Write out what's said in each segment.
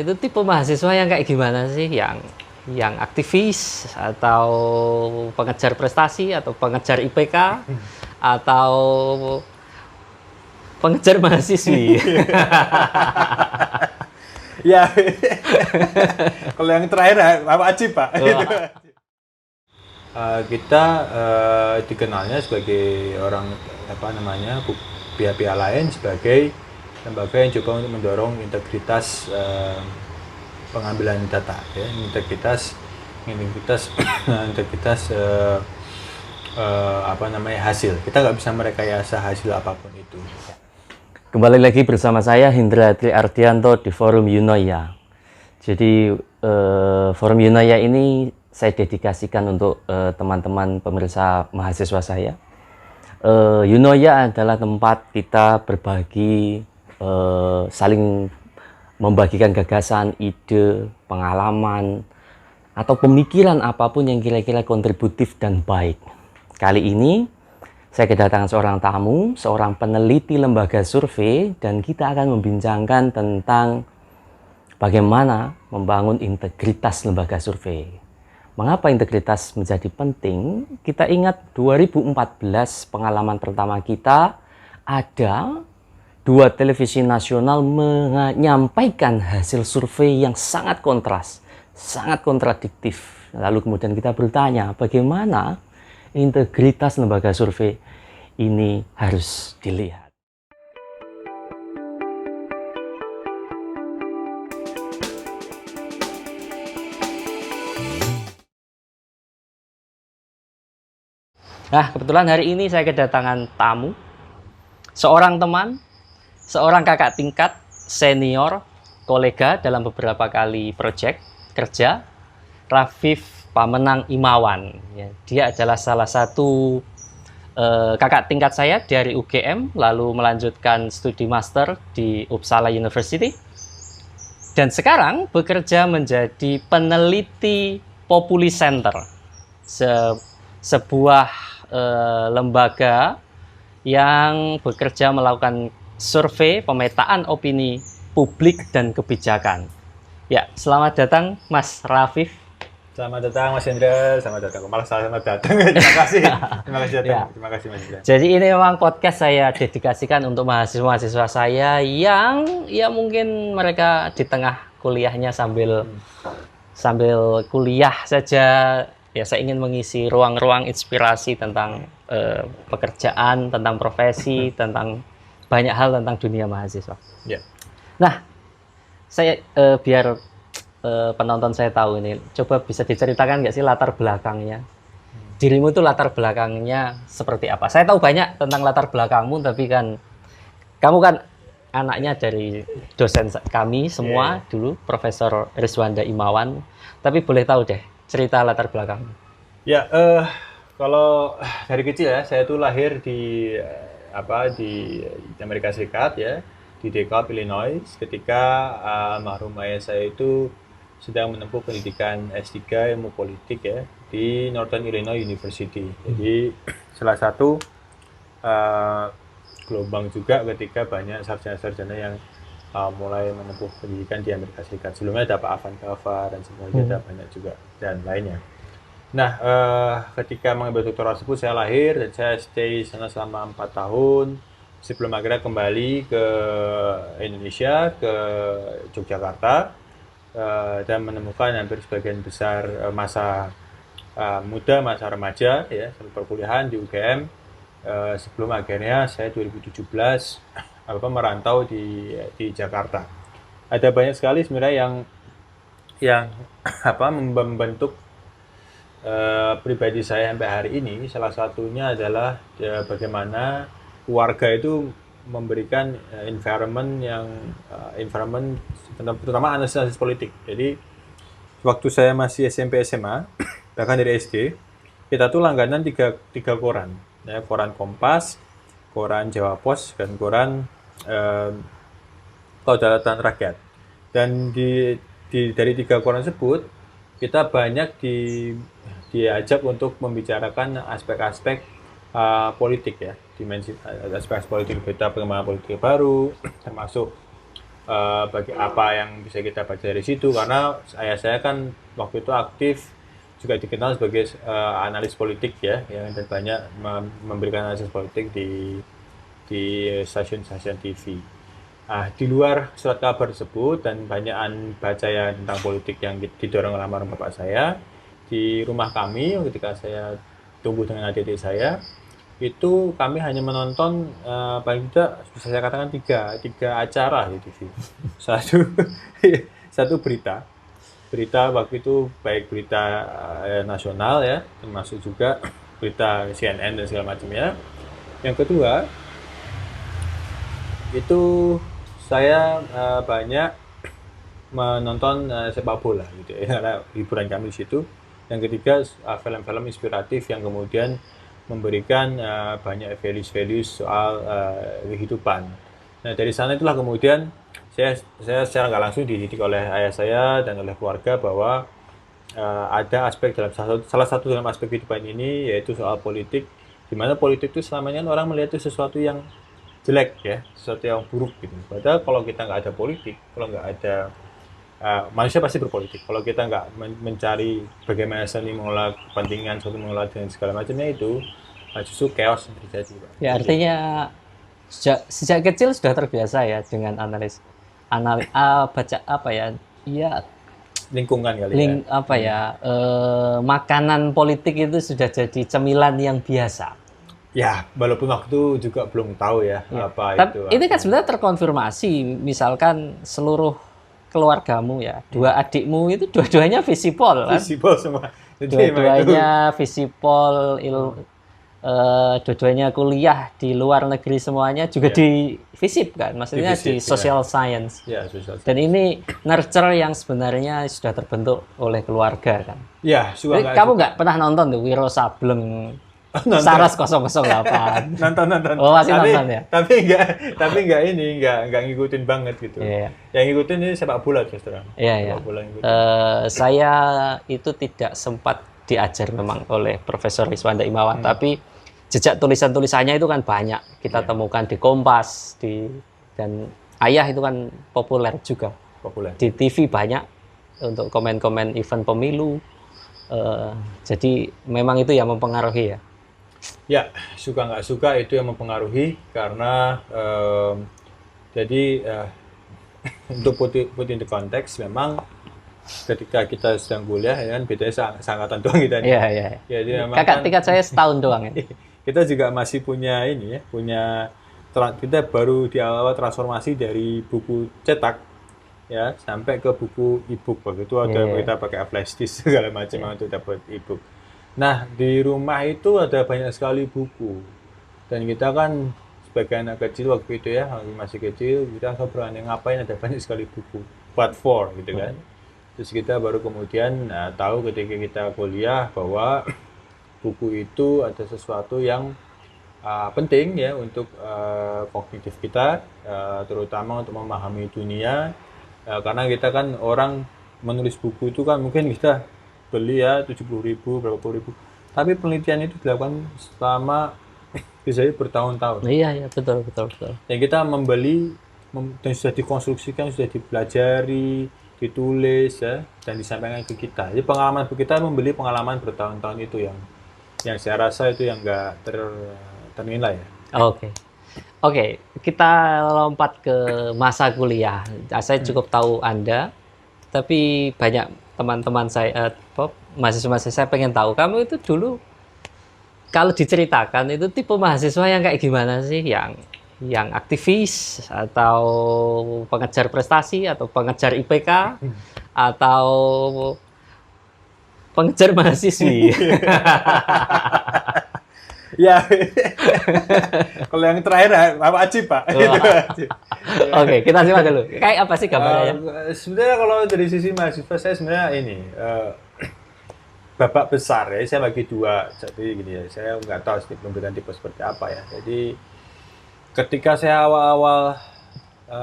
Itu tipe mahasiswa yang kayak gimana sih? Yang aktivis atau pengejar prestasi atau pengejar IPK atau pengejar mahasiswi? Ya, kalau yang terakhir apa Ajib Pak? Wah. Kita dikenalnya sebagai orang pihak-pihak lain sebagai lembaga yang coba untuk mendorong integritas pengambilan data, ya, integritas integritas hasil. Kita nggak bisa merekayasa hasil apapun itu. Kembali lagi bersama saya Hendra Tri Ardianto di Forum Yunoya. Jadi Forum Yunoya ini saya dedikasikan untuk teman-teman pemirsa mahasiswa saya. Yunoya adalah tempat kita berbagi, saling membagikan gagasan, ide, pengalaman, atau pemikiran apapun yang kira-kira kontributif dan baik. Kali ini saya kedatangan seorang tamu, seorang peneliti lembaga survei, dan kita akan membincangkan tentang bagaimana membangun integritas lembaga survei. Mengapa integritas menjadi penting? Kita ingat 2014 pengalaman pertama kita, ada dua televisi nasional menyampaikan hasil survei yang sangat kontras, sangat kontradiktif. Lalu kemudian kita bertanya, bagaimana integritas lembaga survei ini harus dilihat. Nah, kebetulan hari ini saya kedatangan tamu, seorang teman, seorang kakak tingkat, senior, kolega dalam beberapa kali proyek kerja, Rafif Pamenang Imawan. Ya, dia adalah salah satu kakak tingkat saya dari UGM, lalu melanjutkan studi master di Uppsala University, dan sekarang bekerja menjadi peneliti Populi Center, sebuah lembaga yang bekerja melakukan survei pemetaan opini publik dan kebijakan. Ya, selamat datang Mas Rafif. Selamat datang Mas Hendra, selamat datang. Malah selamat datang. Terima kasih. Terima kasih datang. Ya. Terima kasih Mas Hendra. Jadi ini memang podcast saya dedikasikan untuk mahasiswa-mahasiswa saya yang ya mungkin mereka di tengah kuliahnya sambil kuliah saja. Ya, saya ingin mengisi ruang-ruang inspirasi tentang pekerjaan, tentang profesi, tentang banyak hal tentang dunia mahasiswa. Ya. Nah, saya biar penonton saya tahu ini, coba bisa diceritakan nggak sih latar belakangnya? Dirimu itu latar belakangnya seperti apa? Saya tahu banyak tentang latar belakangmu, tapi kan kamu kan anaknya dari dosen kami semua dulu, Profesor Rizwanda Imawan. Tapi boleh tahu deh cerita latar belakangmu. Ya, kalau dari kecil ya, saya tuh lahir di Amerika Serikat ya, di DeKalb, Illinois. Ketika almarhum ayah saya itu sedang menempuh pendidikan S3 ilmu politik ya di Northern Illinois University. Jadi salah satu gelombang juga ketika banyak sarjana-sarjana yang mulai menempuh pendidikan di Amerika Serikat. Sebelumnya ada Pak Avan Kava dan sebagainya, ada banyak juga dan lainnya. Nah, ketika mengambil doktoral tersebut saya lahir dan saya stay sana selama 4 tahun sebelum akhirnya kembali ke Indonesia, ke Yogyakarta, dan menemukan hampir sebagian besar masa muda, masa remaja ya, sampai perkuliahan di UGM, sebelum akhirnya saya 2017 merantau di Jakarta. Ada banyak sekali sebenarnya yang membentuk pribadi saya sampai hari ini. Salah satunya adalah bagaimana keluarga itu memberikan environment terutama analisis politik. Jadi waktu saya masih SMP SMA bahkan dari SD, kita tuh langganan tiga koran ya, koran Kompas, koran Jawa Pos, dan koran Kedaulatan Rakyat. Dan dari tiga koran tersebut kita banyak diajak untuk membicarakan aspek-aspek politik ya, dimensi aspek politik, berita perkembangan politik baru, termasuk bagi apa yang bisa kita baca dari situ, karena ayah saya kan waktu itu aktif juga dikenal sebagai analis politik ya, dan banyak memberikan analisis politik di stasiun-stasiun TV. Nah, di luar surat kabar tersebut dan banyakan baca ya tentang politik yang didorong oleh almarhum bapak saya, di rumah kami ketika saya tumbuh dengan adik-adik saya, itu kami hanya menonton paling tidak bisa saya katakan tiga acara di TV. Satu satu berita waktu itu, baik berita nasional ya, termasuk juga berita CNN dan segala macamnya. Yang kedua itu saya banyak menonton sepak bola gitu ya, karena hiburan kami di situ. Yang ketiga film-film inspiratif yang kemudian memberikan banyak values-values soal kehidupan. Nah, dari sana itulah kemudian saya secara nggak langsung dididik oleh ayah saya dan oleh keluarga bahwa ada aspek dalam salah satu dalam aspek kehidupan ini, yaitu soal politik, di mana politik itu selamanya orang melihat itu sesuatu yang jelek ya, sesuatu yang buruk gitu. Padahal kalau kita nggak ada politik, kalau nggak ada manusia pasti berpolitik. Kalau kita nggak mencari bagaimana saling mengelola kepentingan, suatu mengelola dan segala macamnya itu, justru chaos yang terjadi, Pak. Ya, artinya sejak kecil sudah terbiasa ya dengan baca apa ya? Iya, Lingkungan kali ya. makanan politik itu sudah jadi cemilan yang biasa. Ya, walaupun waktu juga belum tahu ya apa itu. Ini kan sebenarnya terkonfirmasi, misalkan seluruh keluargamu ya, dua adikmu itu dua-duanya visipol kan? Visipol semua. Jadi dua-duanya visipol, dua-duanya kuliah di luar negeri semuanya juga di visip kan, maksudnya di social science. Ya, social science. Dan ini nurture yang sebenarnya sudah terbentuk oleh keluarga kan. Ya, kamu nggak pernah nonton tuh Wiro Sableng, Saras 008? Nonton. Oh, masih nonton ya? Tapi nggak ngikutin banget gitu. Yeah. Yang ngikutin ini sepak bola terus terang. Iya. Saya itu tidak sempat diajar memang oleh Profesor Riswanda Imawan, tapi jejak tulisan-tulisannya itu kan banyak kita temukan di Kompas, dan ayah itu kan populer juga. Di TV banyak untuk komen-komen event pemilu. Jadi memang itu yang mempengaruhi ya. Ya, suka nggak suka itu yang mempengaruhi, karena jadi untuk put in the context, memang ketika kita sedang kuliah ya kan, bedanya seangkatan doang kita. Iya. Jadi memang kakak tingkat saya setahun doang ya. Kita juga masih punya ini ya, kita baru di awal transformasi dari buku cetak ya sampai ke buku e-book. Begitu ada kita pakai flash disk segala macam untuk dapat e-book. Nah, di rumah itu ada banyak sekali buku, dan kita kan sebagai anak kecil waktu itu ya, masih kecil, kita nggak berani ngapain, ada banyak sekali buku, what for gitu kan. Terus kita baru kemudian tahu ketika kita kuliah bahwa buku itu ada sesuatu yang penting ya untuk kognitif kita, terutama untuk memahami dunia, karena kita kan orang menulis buku itu kan mungkin kita beli ya 70.000, berapa puluh ribu, tapi penelitian itu dilakukan selama bisa bertahun-tahun. Iya, betul. Dan kita membeli dan sudah dikonstruksikan, sudah dipelajari, ditulis ya, dan disampaikan ke kita. Jadi pengalaman kita membeli pengalaman bertahun-tahun itu yang saya rasa itu yang nggak ternilai ya. Oke, kita lompat ke masa kuliah. Saya cukup tahu Anda, tapi banyak teman-teman saya, mahasiswa saya pengen tahu kamu itu dulu kalau diceritakan itu tipe mahasiswa yang kayak gimana sih, yang aktivis atau pengejar prestasi atau pengejar IPK atau pengejar mahasiswi? Ya, kalau yang terakhir apa wajib Pak? Oke, kita simak dulu. Kayak apa sih gambarnya? Sebenarnya kalau dari sisi mahasiswa saya sebenarnya ini babak besar ya. Saya bagi dua, jadi gini ya. Saya nggak tahu pemberian tipe seperti apa ya. Jadi ketika saya awal-awal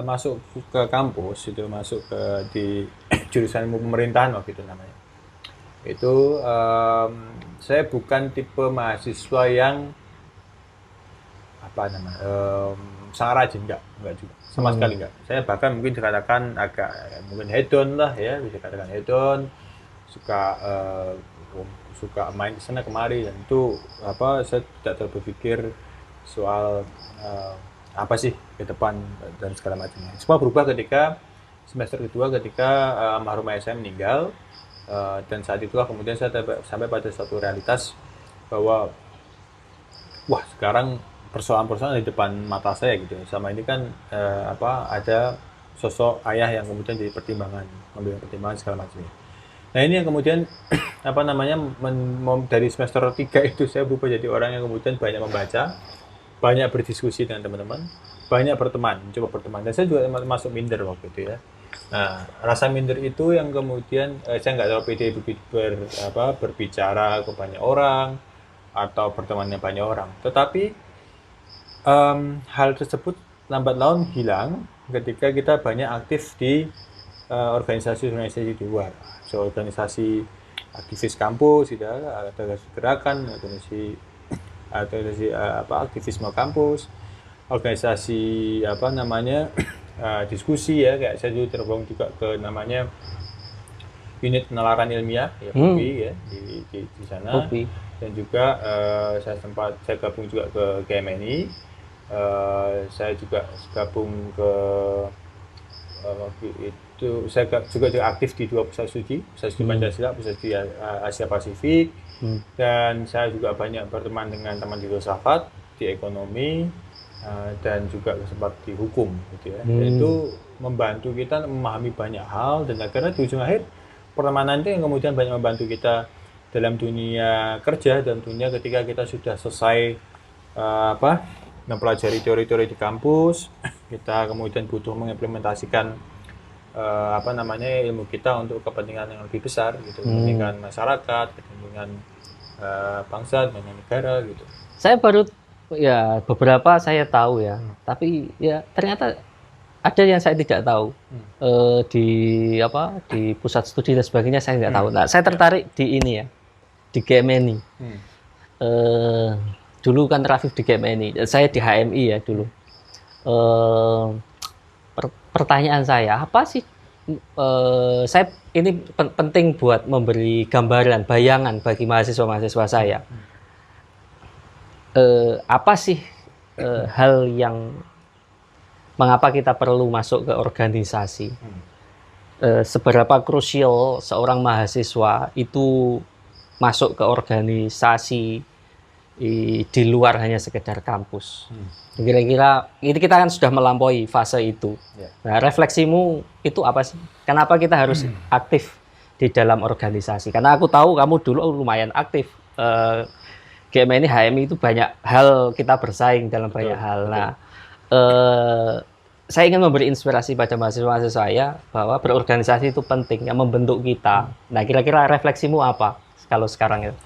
masuk ke kampus itu, masuk di jurusan ilmu pemerintahan waktu itu namanya. Itu saya bukan tipe mahasiswa yang sangat rajin, enggak juga, sama sekali enggak. Saya bahkan mungkin dikatakan agak mungkin hedon lah ya, bisa dikatakan hedon, suka suka main ke sana kemari, dan itu apa, saya tidak terlalu berpikir soal apa sih ke depan dan segala macamnya. Semua berubah ketika semester kedua, ketika almarhum ayah saya meninggal, dan saat itulah kemudian saya sampai pada suatu realitas bahwa wah, sekarang persoalan-persoalan di depan mata saya gitu. Sama ini kan apa, ada sosok ayah yang kemudian jadi pertimbangan, mengambil pertimbangan segala macamnya. Nah, ini yang kemudian apa namanya, dari semester 3 itu saya berubah jadi orang yang kemudian banyak membaca, banyak berdiskusi dengan teman-teman, banyak berteman, coba berteman. Dan saya juga masuk minder waktu itu ya. Nah, rasa minder itu yang kemudian saya nggak terlalu pede berbicara ke banyak orang atau bertemannya banyak orang. Tetapi hal tersebut lambat laun hilang ketika kita banyak aktif di organisasi-organisasi di luar. So, organisasi aktivis kampus, gitu, organisasi gerakan, organisasi aktivisme kampus, organisasi apa namanya diskusi ya, kayak saya juga tergabung juga ke namanya unit penalaran ilmiah ya, UPI ya, di sana. UPI. Dan juga saya gabung juga ke GMNI. Saya juga gabung ke waktu itu saya juga aktif di 2 pusat studi Pancasila, pusat studi Asia Pasifik, dan saya juga banyak berteman dengan teman di filsafat, di ekonomi, dan juga sempat di hukum gitu ya. Itu membantu kita memahami banyak hal, dan akhirnya di ujung akhir pertemanan itu yang kemudian banyak membantu kita dalam dunia kerja dan dunia ketika kita sudah selesai mempelajari teori-teori di kampus, kita kemudian butuh mengimplementasikan ilmu kita untuk kepentingan yang lebih besar gitu, kepentingan masyarakat, kepentingan bangsa dan negara gitu. Saya baru ya beberapa saya tahu ya, tapi ya ternyata ada yang saya tidak tahu. Di pusat studi dan sebagainya saya nggak tahu. Nah, saya tertarik di ini ya, di GMNI. Dulu kan Rafif di GMNI, saya di HMI ya dulu. Pertanyaan saya, apa sih? Saya ini penting buat memberi gambaran, bayangan bagi mahasiswa-mahasiswa saya. Apa sih hal yang mengapa kita perlu masuk ke organisasi? Seberapa krusial seorang mahasiswa itu masuk ke organisasi di luar hanya sekedar kampus. Kira-kira ini kita kan sudah melampaui fase itu. Nah, refleksimu itu apa sih? Kenapa kita harus aktif di dalam organisasi? Karena aku tahu kamu dulu lumayan aktif. GMNI, HMI itu banyak hal kita bersaing dalam banyak hal. Nah, saya ingin memberi inspirasi pada mahasiswa-mahasiswa saya bahwa berorganisasi itu penting, yang membentuk kita. Nah, kira-kira refleksimu apa kalau sekarang itu?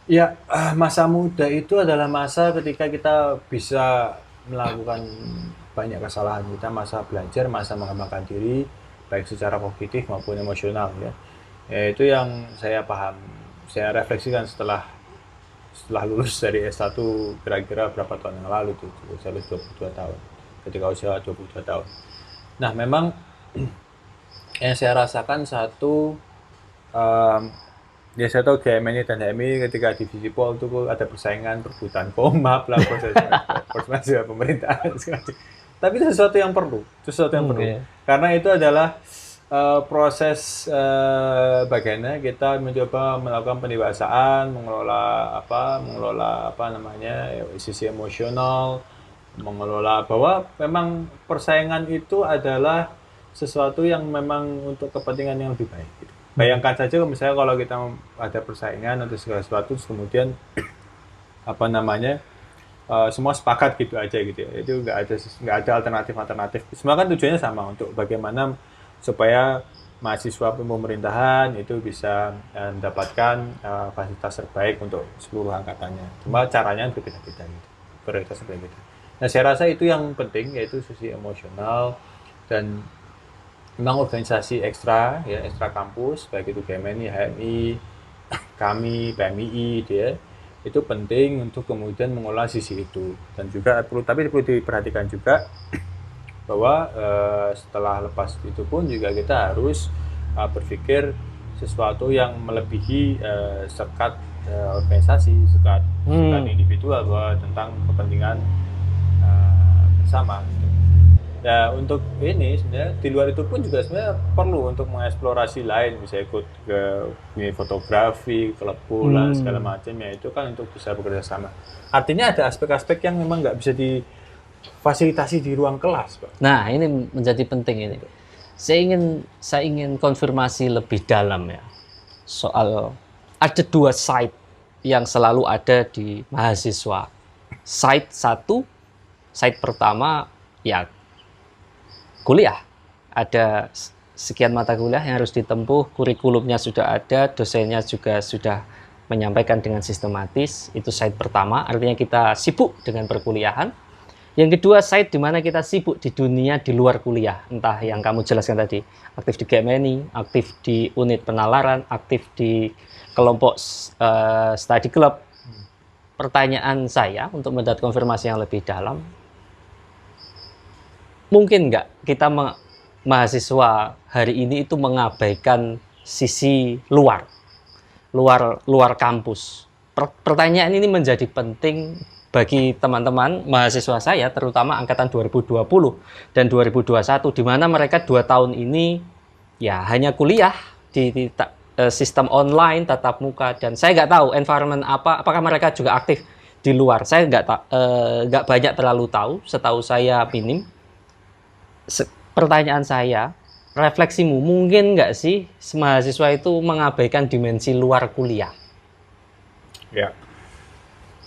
Ya, masa muda itu adalah masa ketika kita bisa melakukan banyak kesalahan kita, masa belajar, masa mengembangkan diri, baik secara kognitif maupun emosional ya. Itu yang saya paham, saya refleksikan setelah lulus dari S1 kira-kira berapa tahun yang lalu tuh, saya lulus 22 tahun, ketika usia 22 tahun. Nah, memang yang saya rasakan satu, ya saya tahu GMNI dan HMI ketika divisi Pol itu ada persaingan, perebutan komap lah, proses pemerintahan. Tapi itu sesuatu yang perlu, karena itu adalah proses bagaimana kita mencoba melakukan pendewasaan, mengelola sisi emosional, mengelola bahwa memang persaingan itu adalah sesuatu yang memang untuk kepentingan yang lebih baik. Gitu. Bayangkan saja misalnya kalau kita ada persaingan atau segala sesuatu, kemudian semua sepakat gitu aja gitu ya. Itu nggak ada alternatif. Semua kan tujuannya sama, untuk bagaimana supaya mahasiswa pemerintahan itu bisa mendapatkan fasilitas terbaik untuk seluruh angkatannya. Cuma caranya berbeda-beda gitu. Prioritas berbeda. Nah, saya rasa itu yang penting, yaitu sisi emosional, dan memang organisasi ekstra kampus, baik itu GMNI, HMI, kami, PMII, itu penting untuk kemudian mengolah sisi itu. Dan juga tapi perlu diperhatikan juga bahwa setelah lepas itu pun juga kita harus berpikir sesuatu yang melebihi sekat organisasi, sekat individual, bahwa tentang kepentingan bersama. Nah, untuk ini sebenarnya di luar itu pun juga sebenarnya perlu untuk mengeksplorasi lain, bisa ikut ke fotografi, klub bola, segala macam ya, itu kan untuk bisa bekerja sama. Artinya ada aspek-aspek yang memang nggak bisa difasilitasi di ruang kelas, Pak. Nah, ini menjadi penting ini. Saya ingin konfirmasi lebih dalam ya soal ada 2 side yang selalu ada di mahasiswa. Side pertama ya kuliah. Ada sekian mata kuliah yang harus ditempuh, kurikulumnya sudah ada, dosennya juga sudah menyampaikan dengan sistematis. Itu side pertama, artinya kita sibuk dengan perkuliahan. Yang kedua, side di mana kita sibuk di dunia di luar kuliah. Entah yang kamu jelaskan tadi, aktif di GMNI, aktif di unit penalaran, aktif di kelompok study club. Pertanyaan saya untuk mendapat konfirmasi yang lebih dalam, mungkin nggak kita mahasiswa hari ini itu mengabaikan sisi luar kampus? Pertanyaan ini menjadi penting bagi teman-teman mahasiswa saya, terutama angkatan 2020 dan 2021, di mana mereka 2 tahun ini ya hanya kuliah di sistem online, tatap muka, dan saya nggak tahu environment apakah mereka juga aktif di luar. Saya nggak banyak terlalu tahu, setahu saya minim. Pertanyaan saya, refleksimu, mungkin nggak sih mahasiswa itu mengabaikan dimensi luar kuliah? Ya,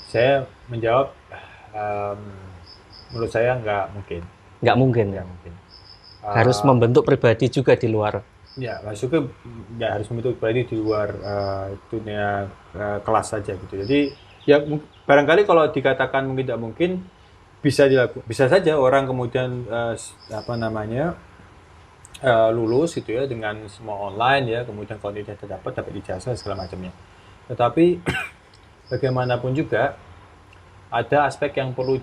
saya menjawab, menurut saya nggak mungkin. Nggak mungkin. Harus membentuk pribadi juga di luar. Ya, maksudnya nggak harus membentuk pribadi di luar dunia kelas saja gitu. Jadi ya barangkali kalau dikatakan mungkin tidak mungkin, bisa dilakukan, bisa saja orang kemudian lulus gitu ya dengan semua online ya, kemudian kalau tidak dapat ijazah segala macamnya. Tetapi bagaimanapun juga ada aspek yang perlu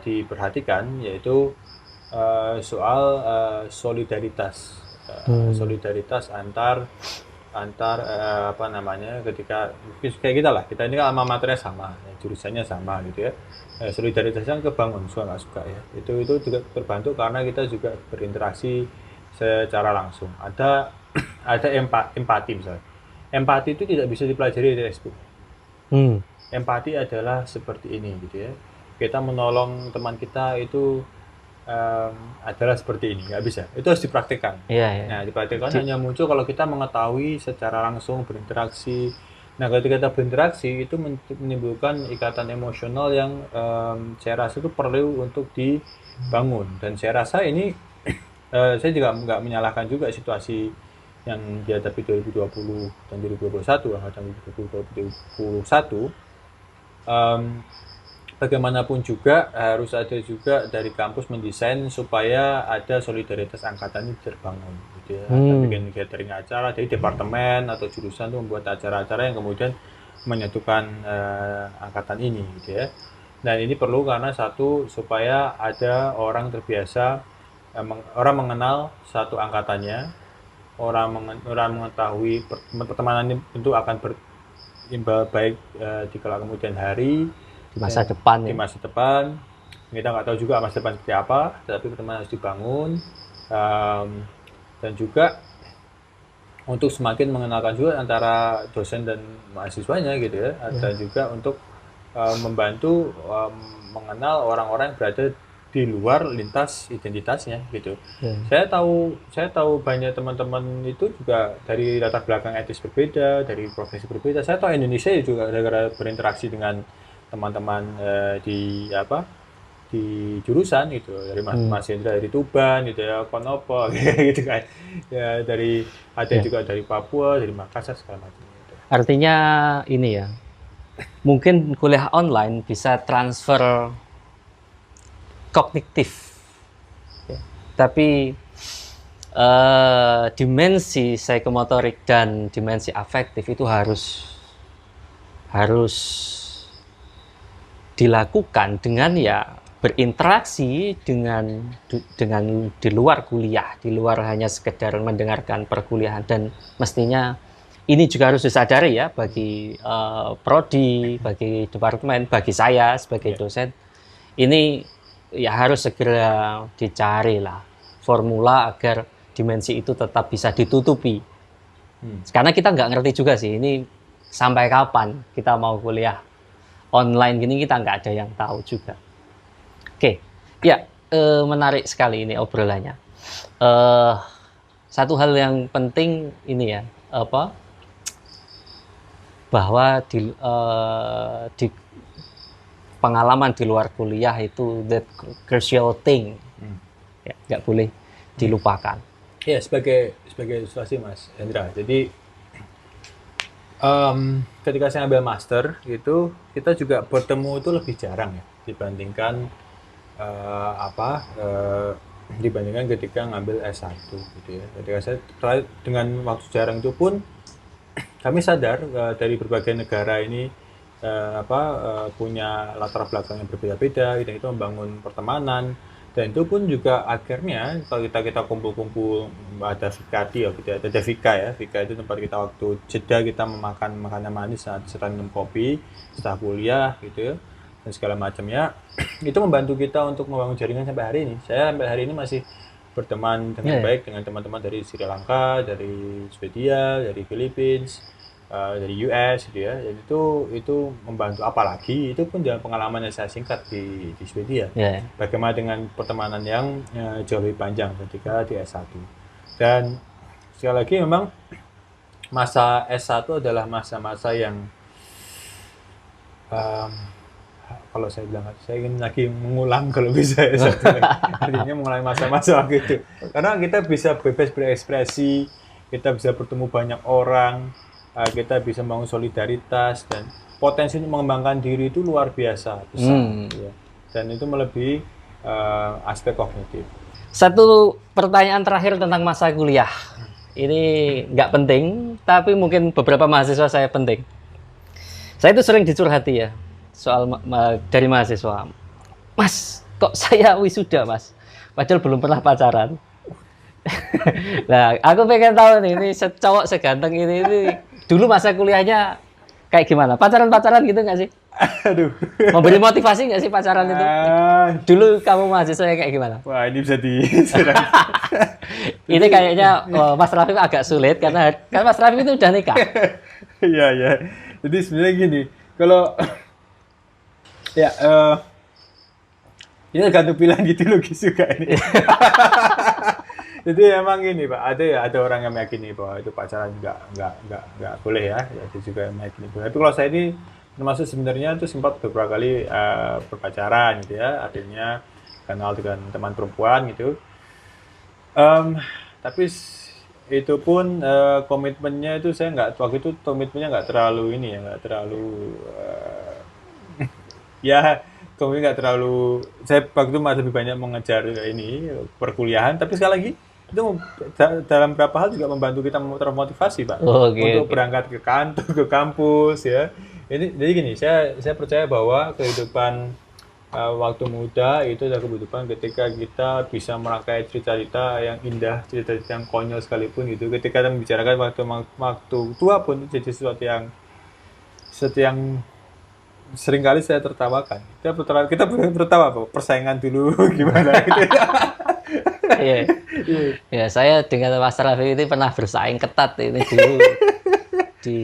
diperhatikan, yaitu soal solidaritas. Solidaritas antar ketika kayak kita lah, kita ini kan alma maternya sama, jurusannya sama gitu ya. Solidaritasnya kebangun, suka nggak suka ya, itu juga terbantu karena kita juga berinteraksi secara langsung. Ada empati misalnya. Empati itu tidak bisa dipelajari dari textbook. Empati adalah seperti ini gitu ya. Kita menolong teman kita itu adalah seperti ini, nggak bisa. Itu harus dipraktikkan. Nah, dipraktikkan hanya muncul kalau kita mengetahui secara langsung, berinteraksi. Nah, ketika kita berinteraksi itu menimbulkan ikatan emosional yang saya rasa itu perlu untuk dibangun. Dan saya rasa ini saya juga nggak menyalahkan juga situasi yang dihadapi 2020 dan 2021, angkatan 2021. Bagaimanapun juga harus ada juga dari kampus mendesain supaya ada solidaritas angkatan ini terbangun gitu ya. Ada bikin gathering acara, jadi departemen atau jurusan itu membuat acara-acara yang kemudian menyatukan angkatan ini gitu ya. Dan ini perlu karena satu, supaya ada orang terbiasa, orang mengenal satu angkatannya, orang mengetahui pertemanan ini tentu akan berimbal baik di kala kemudian hari, di masa depan. Di masa depan, kita nggak tahu juga masa depan seperti apa, tapi pertemanan harus dibangun, dan juga untuk semakin mengenalkan juga antara dosen dan mahasiswanya gitu ya, dan juga untuk membantu mengenal orang-orang yang berada di luar lintas identitasnya gitu. Saya tahu banyak teman-teman itu juga dari latar belakang etis berbeda, dari profesi berbeda. Saya tahu Indonesia juga gara-gara berinteraksi dengan teman-teman di jurusan gitu, dari Mas Hendra dari Tuban gitu ya, Konopo gitu kan ya, ada juga dari Papua, dari Makassar segala macam gitu. Artinya ini ya, mungkin kuliah online bisa transfer kognitif ya. Tapi dimensi psikomotorik dan dimensi afektif itu harus harus dilakukan dengan ya berinteraksi dengan di luar kuliah, di luar hanya sekedar mendengarkan perkuliahan. Dan mestinya ini juga harus disadari ya bagi prodi, bagi departemen, bagi saya sebagai dosen, ini ya harus segera dicari lah formula agar dimensi itu tetap bisa ditutupi. Karena kita nggak ngerti juga sih ini sampai kapan kita mau kuliah online gini, kita nggak ada yang tahu juga. Oke, ya menarik sekali ini obrolannya. Satu hal yang penting ini ya, bahwa di pengalaman di luar kuliah itu that crucial thing, ya, nggak boleh dilupakan. Ya, sebagai ilustrasi Mas Hendra. Jadi ketika saya ambil master itu kita juga bertemu itu lebih jarang ya dibandingkan dibandingkan ketika ngambil S1 gitu ya. Ketika saya dengan waktu jarang itu pun kami sadar dari berbagai negara ini punya latar belakang yang berbeda-beda, itu membangun pertemanan. Dan itu pun juga akhirnya kalau kita kumpul-kumpul ada fikati ya, ada fika ya. Fika itu tempat kita waktu jeda kita memakan makanan manis serta minum kopi setelah kuliah gitu ya, dan segala macamnya. Itu membantu kita untuk membangun jaringan sampai hari ini. Saya sampai hari ini masih berteman dengan baik dengan teman-teman dari Sri Lanka, dari Swedia, dari Philippines, dari US gitu ya. Jadi itu membantu, apalagi itu pun dalam pengalaman yang saya singkat di Swedia. Bagaimana dengan pertemanan yang jauh lebih panjang ketika di S1. Dan sekali lagi memang masa S1 adalah masa-masa yang kalau saya bilang, saya ingin lagi mengulang kalau bisa S1 lagi. Artinya mengulang masa-masa gitu. Karena kita bisa bebas berekspresi, kita bisa bertemu banyak orang, kita bisa membangun solidaritas, dan potensi untuk mengembangkan diri itu luar biasa besar. Ya. Dan itu melebihi aspek kognitif. Satu pertanyaan terakhir tentang masa kuliah. Ini nggak penting, tapi mungkin beberapa mahasiswa saya penting. Saya itu sering dicurhati ya, soal dari mahasiswa. Mas, kok saya wisuda mas? Padahal belum pernah pacaran. Nah, aku pengen tahu nih, ini cowok seganteng ini dulu masa kuliahnya kayak gimana? Pacaran-pacaran gitu nggak sih? Aduh. Memberi motivasi nggak sih pacaran itu? Dulu kamu mahasiswanya kayak gimana? Wah, ini bisa diserang. Ini kayaknya Mas Rafif agak sulit karena Mas Rafif itu udah nikah. Iya, iya. Jadi sebenarnya gini, kalau ya ini tergantung pilihan ideologis juga ini. Jadi emang gini Pak, ada orang yang meyakini bahwa itu pacaran nggak boleh ya. Ada juga yang meyakini boleh. Tapi kalau saya ini termasuk sebenarnya itu sempat beberapa kali berpacaran gitu ya. Artinya kenal dengan teman perempuan gitu. Tapi itu pun komitmennya itu saya waktu itu komitmennya nggak terlalu ini ya, nggak terlalu komitmen nggak terlalu. Saya waktu itu masih lebih banyak mengejar ini perkuliahan. Tapi sekali lagi itu dalam beberapa hal juga membantu kita termotivasi Pak, untuk berangkat ke kantor, ke kampus ya. Jadi gini, saya percaya bahwa kehidupan waktu muda itu adalah kehidupan ketika kita bisa merangkai cerita-cerita yang indah, cerita-cerita yang konyol sekalipun gitu. Ketika kita membicarakan waktu tua pun itu jadi sesuatu yang seringkali saya tertawakan. Kita tertawa Pak, persaingan dulu gimana gitu. Iya. Ya, saya dengan Mas Raffi ini pernah bersaing ketat ini dulu di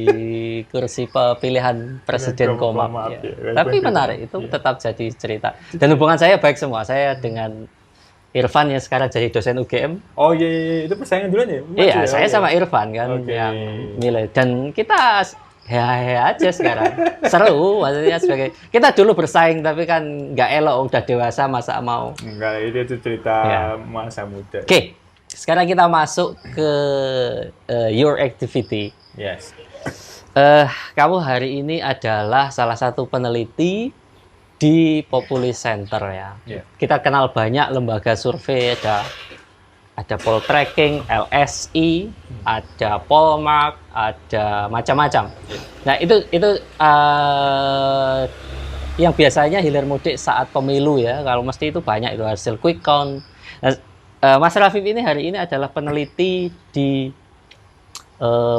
kursi pemilihan presiden Komap. Ya. Tapi menarik, itu tetap jadi cerita. Dan hubungan saya baik semua. Saya dengan Irfan yang sekarang jadi dosen UGM. Oh iya, itu persaingan duluan ya? Iya, saya sama Irfan kan yang nilai. Dan kita aja sekarang. Seru maksudnya sebagai kita dulu bersaing tapi kan nggak elok, udah dewasa masa mau. Enggak, itu cerita masa muda. Oke. Sekarang kita masuk ke your activity. Yes. Kamu hari ini adalah salah satu peneliti di Populi Center ya. Kita kenal banyak lembaga survei, ada Poltreking, LSI, ada Polmark, ada macam-macam. Nah, itu yang biasanya hilir mudik saat pemilu ya. Kalau mesti itu banyak itu hasil quick count. Nah, Mas Rafif ini hari ini adalah peneliti di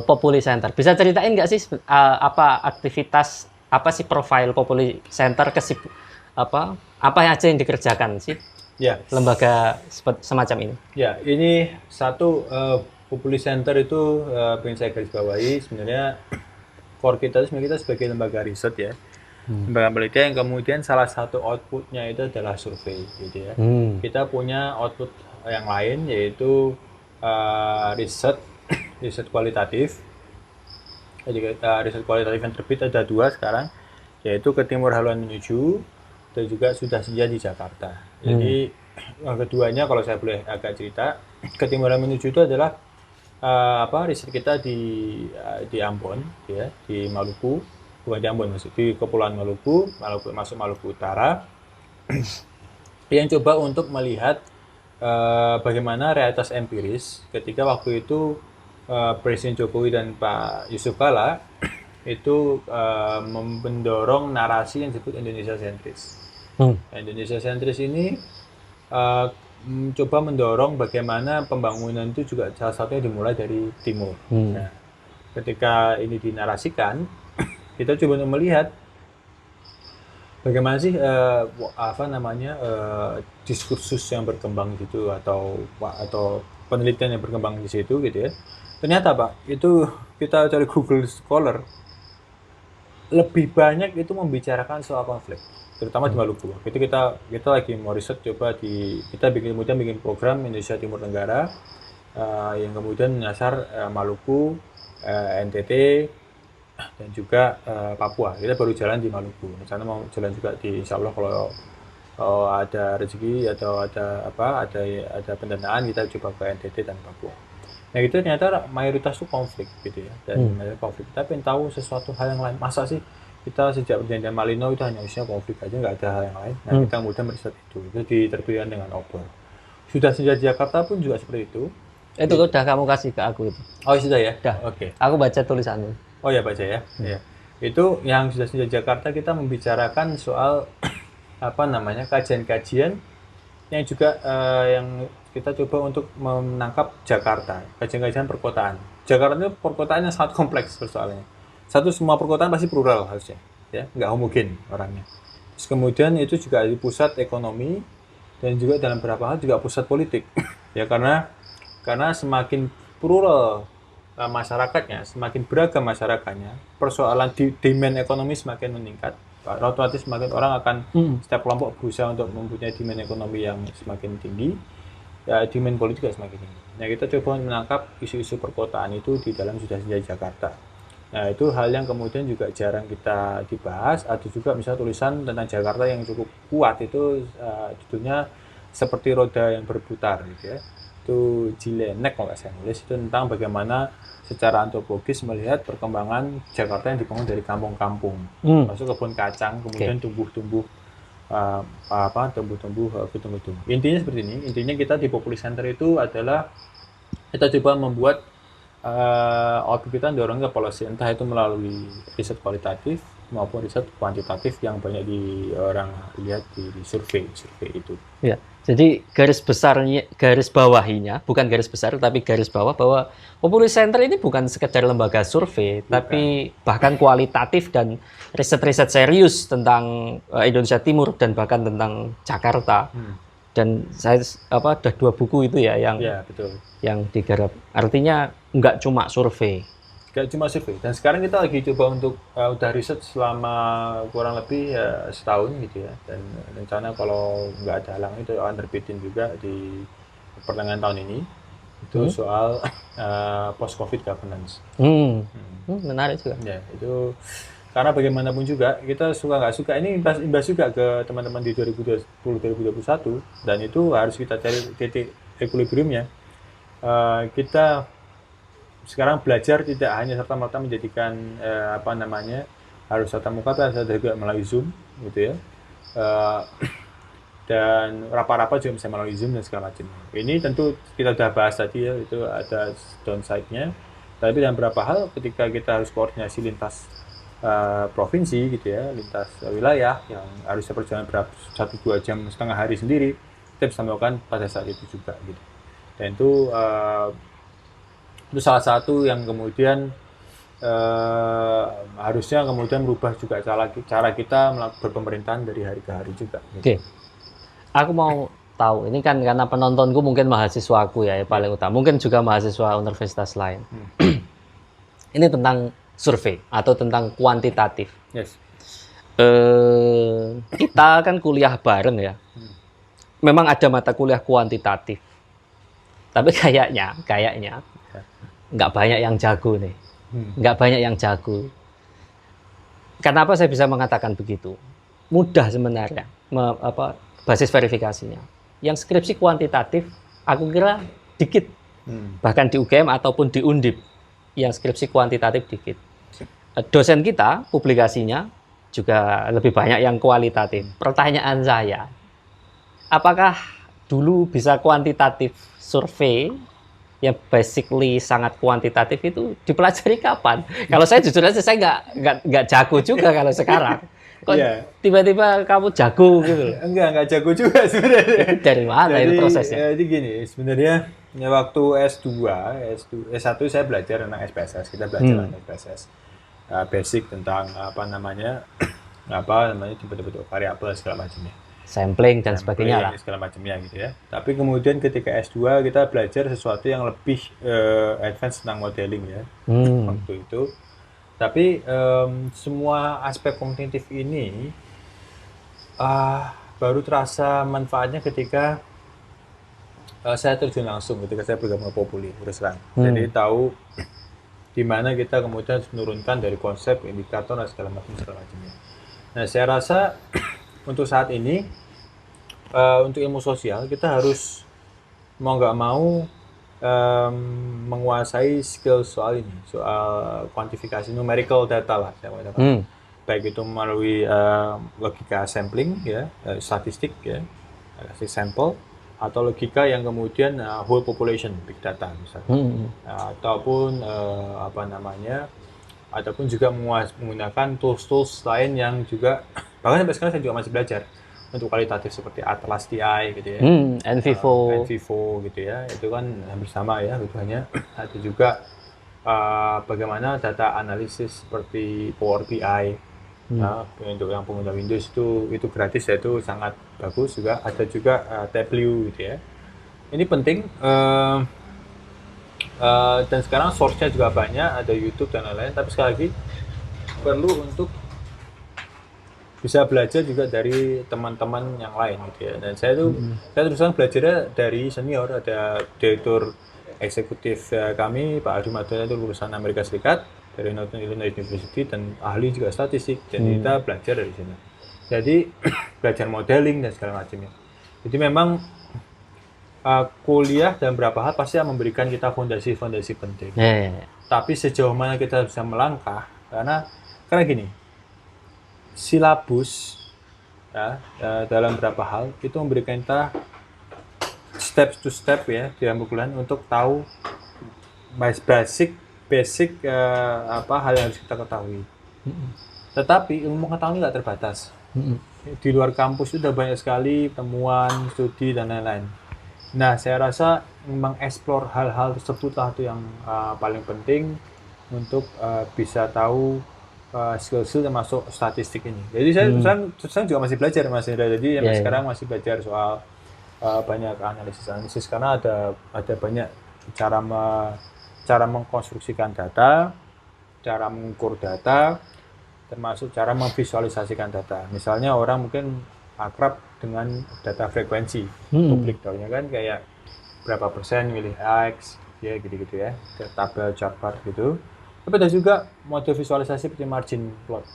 Populi Center. Bisa ceritain nggak sih apa aktivitas, apa sih profil Populi Center, apa aja yang dikerjakan sih Ya, lembaga semacam ini? ya ini satu Populi Center itu pengen saya garis bawahi sebenarnya core kita itu sebenarnya kita sebagai lembaga riset ya. Lembaga penelitian yang kemudian salah satu outputnya itu adalah survei gitu ya. Kita punya output yang lain yaitu riset riset kualitatif. Jadi riset kualitatif yang terbit ada 2 sekarang, yaitu ke timur haluan menuju dan juga sudah senja di Jakarta. Jadi yang keduanya kalau saya boleh agak cerita, ke timur haluan menuju itu adalah riset kita di Ambon ya, di Maluku, bukan di Ambon maksud, di Kepulauan Maluku, masuk Maluku Utara, yang coba untuk melihat bagaimana realitas empiris ketika waktu itu Presiden Jokowi dan Pak Yusuf Kala itu mendorong narasi yang disebut Indonesia sentris. Indonesia sentris ini coba mendorong bagaimana pembangunan itu juga salah satunya dimulai dari timur. Nah, ketika ini dinarasikan, kita coba untuk melihat bagaimana sih diskursus yang berkembang gitu atau penelitian yang berkembang di situ gitu ya. Ternyata Pak, itu kita cari Google Scholar lebih banyak itu membicarakan soal konflik, terutama di Maluku. Itu kita lagi mau riset coba kita kemudian bikin program Indonesia Timur Tenggara yang kemudian menyasar Maluku, NTT dan juga Papua. Kita baru jalan di Maluku. Rencana mau jalan juga insya Allah kalau ada rezeki atau ada pendanaan kita coba ke NTT dan Papua. Nah itu ternyata mayoritas itu konflik gitu ya, dan konflik. Kita pengen tahu sesuatu hal yang lain. Masa sih kita sejak perjanjian Malino itu hanya isinya konflik aja, nggak ada hal yang lain. Nah kita kemudian meriset itu diterbitkan dengan obor. Sudah senja di Jakarta pun juga seperti itu. Itu udah kamu kasih ke aku itu. Oh sudah ya? Udah. Oke. Aku baca tulisanmu. Oh ya baca ya. Ya. Itu yang sudah senja Jakarta kita membicarakan soal kajian-kajian yang juga yang kita coba untuk menangkap Jakarta, kajian-kajian perkotaan. Jakarta itu perkotaan yang sangat kompleks persoalannya. Satu, semua perkotaan pasti plural harusnya, ya, nggak homogen orangnya. Terus kemudian itu juga di pusat ekonomi dan juga dalam beberapa hal juga pusat politik, ya karena semakin plural masyarakatnya, semakin beragam masyarakatnya, persoalan demand ekonomi semakin meningkat. Otomatis semakin orang akan setiap kelompok berusaha untuk mempunyai demand ekonomi yang semakin tinggi, ya demand politik juga semakin tinggi. Nah kita coba menangkap isu-isu perkotaan itu di dalam Sudah Senja Jakarta. Nah itu hal yang kemudian juga jarang kita dibahas. Ada juga misalnya tulisan tentang Jakarta yang cukup kuat itu judulnya Seperti Roda yang Berputar gitu ya. Itu Jilenek kalau nggak saya nulis, itu tentang bagaimana secara antropologis melihat perkembangan Jakarta yang dibangun dari kampung-kampung, masuk kebun kacang, kemudian tumbuh-tumbuh gedung-gedung. Intinya seperti ini. Intinya kita di Populi Center itu adalah kita coba membuat output kita dorong ke policy, entah itu melalui riset kualitatif maupun riset kuantitatif yang banyak orang lihat di survei itu. Ya. Jadi garis bawahinya, bukan garis besar, tapi garis bawah bahwa Populi Center ini bukan sekedar lembaga survei, tapi bahkan kualitatif dan riset-riset serius tentang Indonesia Timur dan bahkan tentang Jakarta. Dan saya ada 2 buku itu ya betul. Yang digarap. Artinya nggak cuma survei. Nggak cuma survei. Dan sekarang kita lagi coba untuk udah riset selama kurang lebih setahun gitu ya. Dan rencana kalau nggak ada halangan itu akan terbitin juga di pertengahan tahun ini. Itu soal post-COVID governance. Menarik juga. Ya, itu karena bagaimanapun juga kita suka nggak suka ini imbas juga ke teman-teman di 2020-2021, dan itu harus kita cari titik equilibriumnya. Kita sekarang belajar tidak hanya serta-merta menjadikan harus tatap muka, tapi harus juga melalui Zoom gitu ya. dan rapat-rapat juga bisa melalui Zoom dan segala macam. Ini tentu kita sudah bahas tadi ya, itu ada downside-nya. Tapi dalam beberapa hal ketika kita harus koordinasi lintas provinsi gitu ya, lintas wilayah yang harusnya perjalanan berapa 1-2 jam setengah hari sendiri, kita bisa melakukan pada saat itu juga gitu. Dan itu salah satu yang kemudian harusnya kemudian merubah juga cara kita berpemerintahan dari hari ke hari juga. Gitu. Oke. Aku mau tahu, ini kan karena penontonku mungkin mahasiswaku ya, yang paling utama. Mungkin juga mahasiswa universitas lain. Ini tentang survei atau tentang kuantitatif. Yes. Kita kan kuliah bareng ya. Memang ada mata kuliah kuantitatif. Tapi kayaknya nggak banyak yang jago nih. Nggak banyak yang jago. Kenapa saya bisa mengatakan begitu? Mudah sebenarnya basis verifikasinya. Yang skripsi kuantitatif, aku kira dikit. Bahkan di UGM ataupun di Undip, yang skripsi kuantitatif dikit. Dosen kita, publikasinya juga lebih banyak yang kualitatif. Pertanyaan saya, apakah dulu bisa kuantitatif survei yang basically sangat kuantitatif itu dipelajari kapan? Kalau saya jujur aja saya nggak jago juga kalau sekarang. Kok tiba-tiba kamu jago gitu? Enggak jago juga sebenarnya. Dari mana itu prosesnya? Jadi gini, sebenarnya waktu S2, S1 saya belajar tentang SPSS. Kita belajar tentang SPSS. Basic tentang bentuk-bentuk variabel segala macamnya. Sampling dan sebagainya lah. Segala macamnya gitu ya. Tapi kemudian ketika S2 kita belajar sesuatu yang lebih advance tentang modeling ya. Waktu itu. Tapi semua aspek kognitif ini baru terasa manfaatnya ketika saya terjun langsung ketika saya bergabung ke Populi terus terang. Jadi tahu di mana kita kemudian menurunkan dari konsep indikator dan segala macamnya. Nah, saya rasa untuk saat ini untuk ilmu sosial kita harus mau nggak mau menguasai skill soal ini, soal kuantifikasi numerical data lah saya mau katakan. Baik itu melalui logika sampling ya, statistik ya, kasih sampel, atau logika yang kemudian whole population big data misalnya, ataupun ataupun juga menggunakan tools lain yang juga bahkan sampai sekarang saya juga masih belajar untuk kualitatif seperti Atlas TI gitu ya, NVivo gitu ya, itu kan hampir sama ya kebutuhannya. Ada juga bagaimana data analisis seperti Power BI. Untuk yang pengguna Windows itu gratis ya, itu sangat bagus juga. Ada juga Tableau gitu ya. Ini penting dan sekarang source-nya juga banyak, ada YouTube dan lain-lain. Tapi sekali lagi perlu untuk bisa belajar juga dari teman-teman yang lain gitu ya. Dan saya terus terang belajarnya dari senior, ada direktur eksekutif kami Pak Adi Madana itu lulusan Amerika Serikat dari Northern Illinois University dan ahli juga statistik, dan kita belajar dari sini. Jadi belajar modeling dan segala macamnya. Jadi memang kuliah dan beberapa hal pasti akan memberikan kita fondasi-fondasi penting. Tapi sejauh mana kita bisa melangkah, karena gini, silabus ya, dalam beberapa hal itu memberikan kita step to step ya dalam bukulan untuk tahu basic hal yang harus kita ketahui. Tetapi ilmu pengetahuan nggak terbatas. Di luar kampus sudah banyak sekali temuan, studi dan lain-lain. Nah, saya rasa mengeksplor hal-hal tersebutlah itu yang paling penting untuk bisa tahu skill-skill termasuk statistik ini. Jadi saya terus juga masih belajar Mas Indra. Jadi sekarang masih belajar soal banyak analisis karena ada banyak cara mengkonstruksikan data, cara mengukur data, termasuk cara memvisualisasikan data. Misalnya orang mungkin akrab dengan data frekuensi publik, tahunya kan kayak berapa persen milih X, ya gitu-gitu ya, tabel chart gitu. Tapi ada juga model visualisasi seperti margin plot.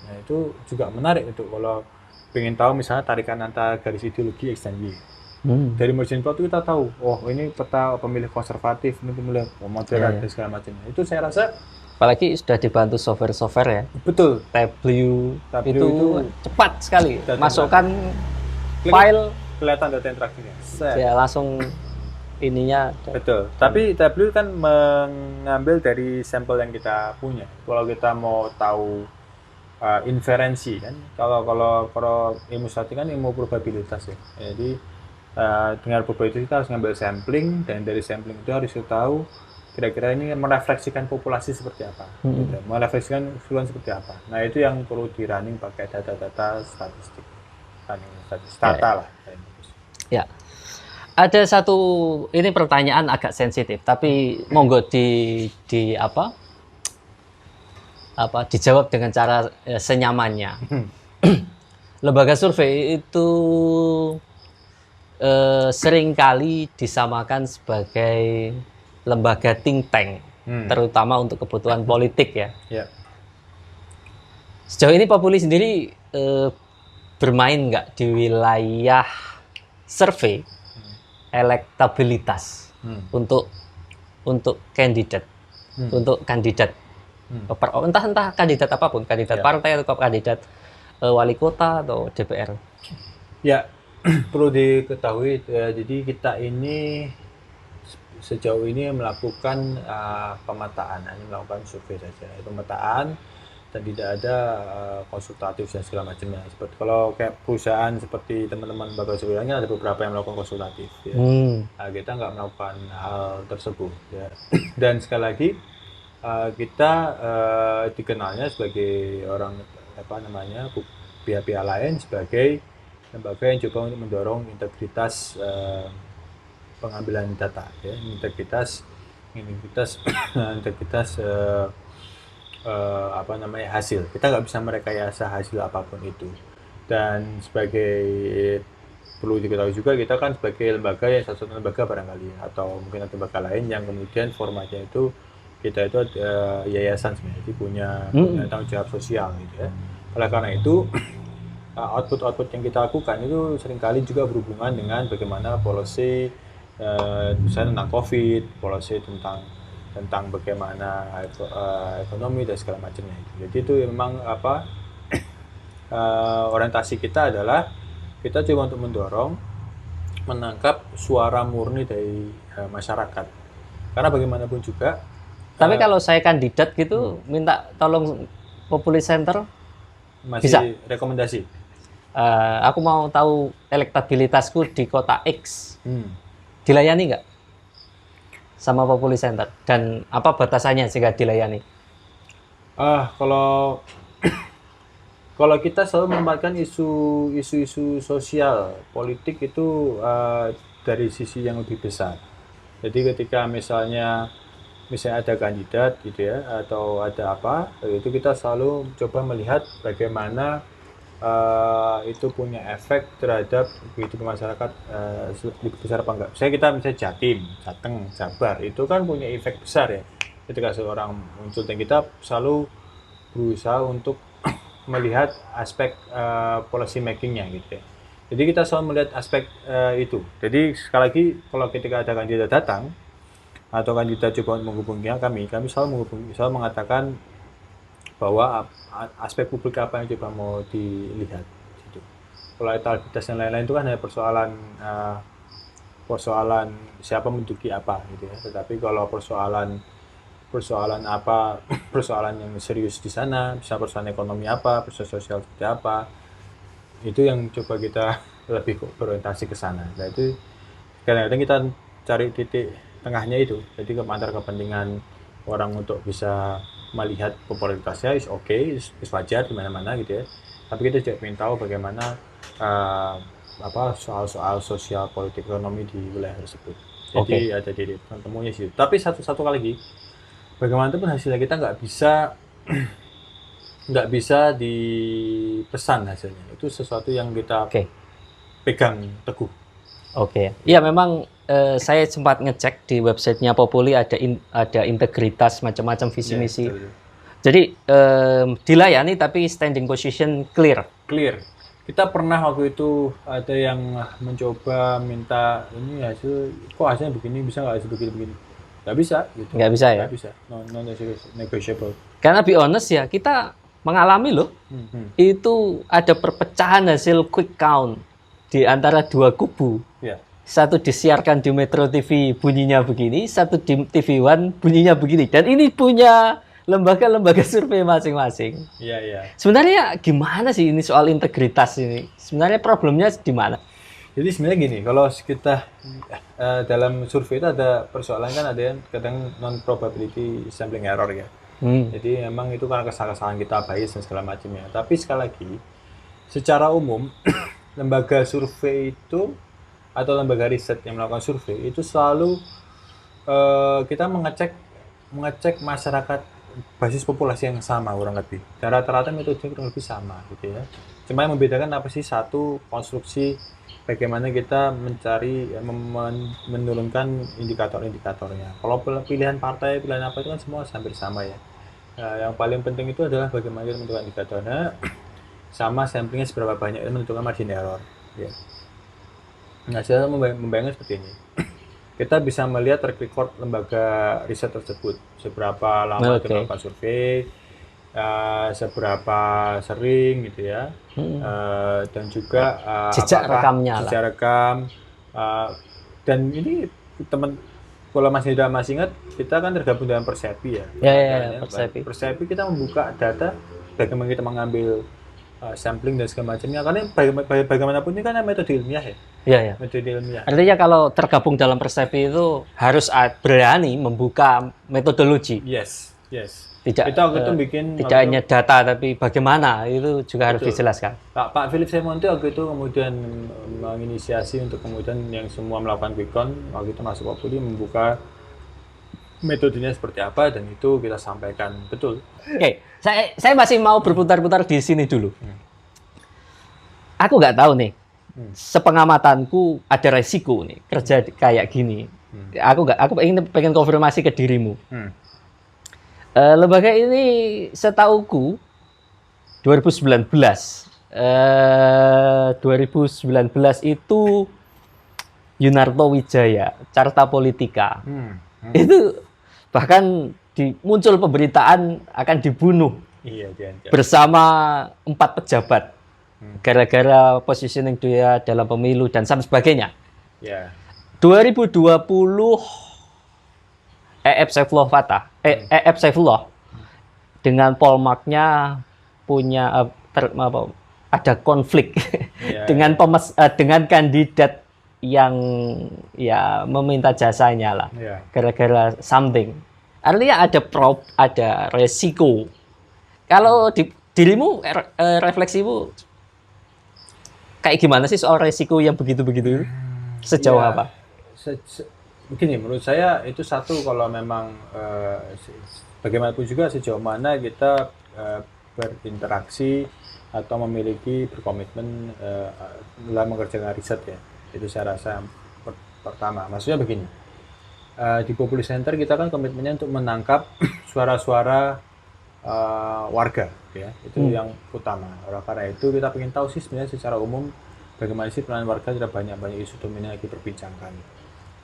Nah, itu juga menarik untuk kalau pengen tahu misalnya tarikan antara garis ideologi X dan Y. Dari margin plot itu kita tahu, oh ini peta pemilih konservatif, ini pemilih moderat dan segala macamnya. Itu saya rasa apalagi sudah dibantu software ya. Betul. Tableau itu cepat sekali. Masukkan file kelihatan data interaksinya. Set. ya langsung ininya Betul. Tapi W kan mengambil dari sampel yang kita punya. Kalau kita mau tahu inferensi kan, kalau ilmu statistik kan ilmu probabilitas ya. Jadi dengan probabilitas kita harus ngambil sampling, dan dari sampling itu harus kita tahu kira-kira ini merefleksikan populasi seperti apa, gitu. Merefleksikan keseluruhan seperti apa. Nah itu yang perlu di running pakai data-data statistik, data lah. ya. Ada satu ini pertanyaan agak sensitif, tapi monggo di apa dijawab dengan cara senyamannya. Lembaga survei itu seringkali disamakan sebagai lembaga think tank, terutama untuk kebutuhan politik ya. Ya. Sejauh ini Populi sendiri bermain nggak di wilayah survei elektabilitas untuk kandidat, untuk kandidat entah kandidat apapun, kandidat partai atau kandidat wali kota atau DPR. Ya, perlu diketahui jadi kita ini sejauh ini melakukan pemetaan, hanya melakukan survei saja, pemetaan, dan tidak ada konsultatif dan segala macamnya. Seperti kalau kayak perusahaan seperti teman-teman Bapak Surya ada beberapa yang melakukan konsultatif, ya. Nah, kita nggak melakukan hal tersebut, ya. Dan sekali lagi kita dikenalnya sebagai orang pihak-pihak lain sebagai lembaga yang coba untuk mendorong integritas pengambilan data, ya. integritas hasil. Kita nggak bisa merekayasa hasil apapun itu. Dan perlu diketahui juga, kita kan sebagai lembaga yang salah satu lembaga barangkali, atau mungkin ada lembaga lain yang kemudian formatnya itu kita itu yayasan sebenarnya, jadi punya tanggung jawab sosial gitu ya. Oleh karena itu output yang kita lakukan itu seringkali juga berhubungan dengan bagaimana policy misalnya tentang COVID, policy tentang bagaimana ekonomi dan segala macamnya. Jadi itu memang orientasi kita adalah kita coba untuk menangkap suara murni dari masyarakat. Karena bagaimanapun juga. Tapi kalau saya kandidat gitu, minta tolong Populi Center, masih bisa? Rekomendasi. Aku mau tahu elektabilitasku di kota X, dilayani nggak sama Populi Center, dan apa batasannya sehingga dilayani? Kalau kita selalu menempatkan isu-isu sosial politik itu dari sisi yang lebih besar. Jadi ketika misalnya ada kandidat gitu ya, atau ada apa, itu kita selalu coba melihat bagaimana itu punya efek terhadap kehidupan masyarakat lebih besar apa enggak. Misalnya Jatim, Jateng, Jabar, itu kan punya efek besar ya. Ketika seorang muncul, dan kita selalu berusaha untuk melihat aspek policy makingnya gitu ya. Jadi kita selalu melihat aspek itu. Jadi sekali lagi, kalau ketika ada kandidat datang atau kandidat coba menghubungi kami selalu mengatakan bahwa aspek publik apa yang coba mau dilihat gitu. Kalau elektabilitas dan lain-lain itu kan hanya persoalan siapa menduduki apa gitu ya. Tetapi kalau persoalan yang serius di sana, bisa persoalan ekonomi apa, persoalan sosial seperti apa, itu yang coba kita lebih berorientasi ke sana. Nah itu kadang-kadang kita cari titik tengahnya itu. Jadi antara kepentingan orang untuk bisa melihat popularitasnya is wajar di mana-mana gitu ya. Tapi kita juga ingin tahu bagaimana soal-soal sosial, politik, ekonomi di wilayah tersebut. Jadi ada titik temunya sih. Tapi satu lagi, bagaimanapun hasilnya kita nggak bisa dipesan hasilnya. Itu sesuatu yang kita pegang teguh. Iya memang saya sempat ngecek di websitenya Populi, ada integritas macam-macam visi misi. Jadi dilayani tapi standing position clear. Kita pernah waktu itu ada yang mencoba minta ini hasilnya begini, bisa nggak hasil begini? Nggak bisa gitu. Nggak bisa ya? Nggak bisa. Non-negotiable. Karena be honest ya, kita mengalami loh. Itu ada perpecahan hasil quick count di antara dua kubu. Ya. Satu disiarkan di Metro TV bunyinya begini, satu di TV One bunyinya begini. Dan ini punya lembaga-lembaga survei masing-masing. Iya, iya. Sebenarnya gimana sih ini soal integritas ini? Sebenarnya problemnya di mana? Jadi sebenarnya gini, kalau kita dalam survei itu ada persoalan kan ada yang kadang non probability sampling error ya. Jadi memang itu karena kesalahan kita bias dan segala macamnya. Tapi sekali lagi, secara umum lembaga survei itu atau lembaga riset yang melakukan survei itu selalu kita mengecek masyarakat basis populasi yang sama kurang lebih. Dan rata-rata metode kurang lebih sama gitu ya. Cuma yang membedakan apa sih, satu konstruksi bagaimana kita mencari menurunkan indikator-indikatornya. Kalau pilihan partai, pilihan apa itu kan semua hampir sama ya. Yang paling penting itu adalah bagaimana kita menentukan indikatornya sama samplingnya seberapa banyak itu menentukan margin error ya. Nah, saya membayangkan seperti ini. Kita bisa melihat track record lembaga riset tersebut, seberapa lama kita melakukan survei, seberapa sering gitu ya, dan juga jejak rekamnya jejak rekam, dan ini kalau masih ingat, kita kan tergabung dalam Persepi ya. Persepi. Persepi kita membuka data bagaimana kita mengambil sampling dan segala macamnya, karena bagaimanapun ini kan metode ilmiah ya. Iya. Metode ilmiah. Artinya kalau tergabung dalam Persepi itu harus berani membuka metodologi. Yes. Tidak kita waktu itu bikin tidak hanya data tapi bagaimana itu juga harus dijelaskan. Pak Philip Semonti waktu itu kemudian menginisiasi untuk kemudian yang semua melakukan quickcount waktu itu masuk Populi membuka metodenya seperti apa dan itu kita sampaikan betul. Oke, saya masih mau berputar-putar di sini dulu. Aku nggak tahu nih, sepengamatanku ada resiko nih kerja kayak gini. Aku pengen konfirmasi ke dirimu. Lembaga ini setauku 2019 itu Yunarto Wijaya, Carta Politika. Itu bahkan muncul pemberitaan akan dibunuh bersama 4 pejabat gara-gara positioning dia dalam pemilu dan sebagainya. 2020 EF Saifullah dengan Polmarknya punya ada konflik dengan kandidat yang ya meminta jasanya lah gara-gara something. Artinya ada resiko. Kalau dirimu refleksimu kayak gimana sih soal resiko yang begitu-begigitu? Sejauh apa? Begini, menurut saya itu satu, kalau memang bagaimanapun juga sejauh mana kita berinteraksi atau berkomitmen dalam mengerjakan riset ya. Itu saya rasa pertama. Maksudnya begini, di Populi Center kita kan komitmennya untuk menangkap suara-suara warga ya. Itu yang utama. Karena itu kita ingin tahu sih sebenarnya secara umum bagaimana sih pelayanan warga, sudah banyak isu dominan yang diperbincangkan.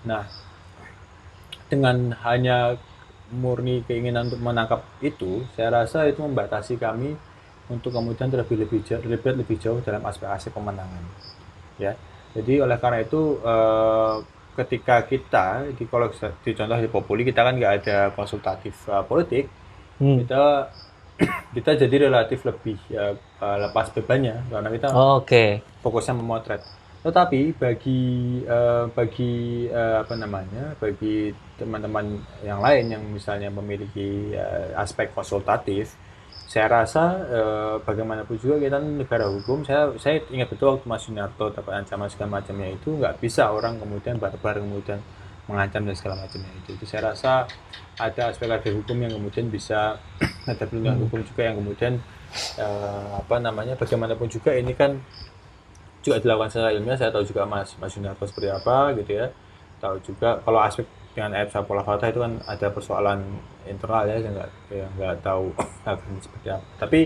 Nah, dengan hanya murni keinginan untuk menangkap itu, saya rasa itu membatasi kami untuk kemudian terlebih lebih jauh dalam aspek-aspek pemenangan. Ya, jadi oleh karena itu ketika kita kalau di contoh di Populi kita kan nggak ada konsultatif politik, kita jadi relatif lebih lepas bebannya karena kita fokusnya memotret. Tetapi bagi teman-teman yang lain yang misalnya memiliki aspek konsultatif, saya rasa bagaimanapun juga kita negara hukum. Saya ingat betul waktu Mas Yunarto dapat ancaman segala macamnya itu, nggak bisa orang kemudian bareng kemudian mengancam dan segala macamnya itu. Saya rasa ada aspek hukum yang kemudian bisa ada perlindungan hukum juga yang kemudian bagaimanapun juga ini kan juga dilakukan secara ilmiah. Saya tahu juga Mas Yunarto seperti apa gitu ya. Tahu juga kalau aspek dengan EF Saifullah Fatah itu kan ada persoalan internal ya, saya nggak tahu akan seperti apa. Tapi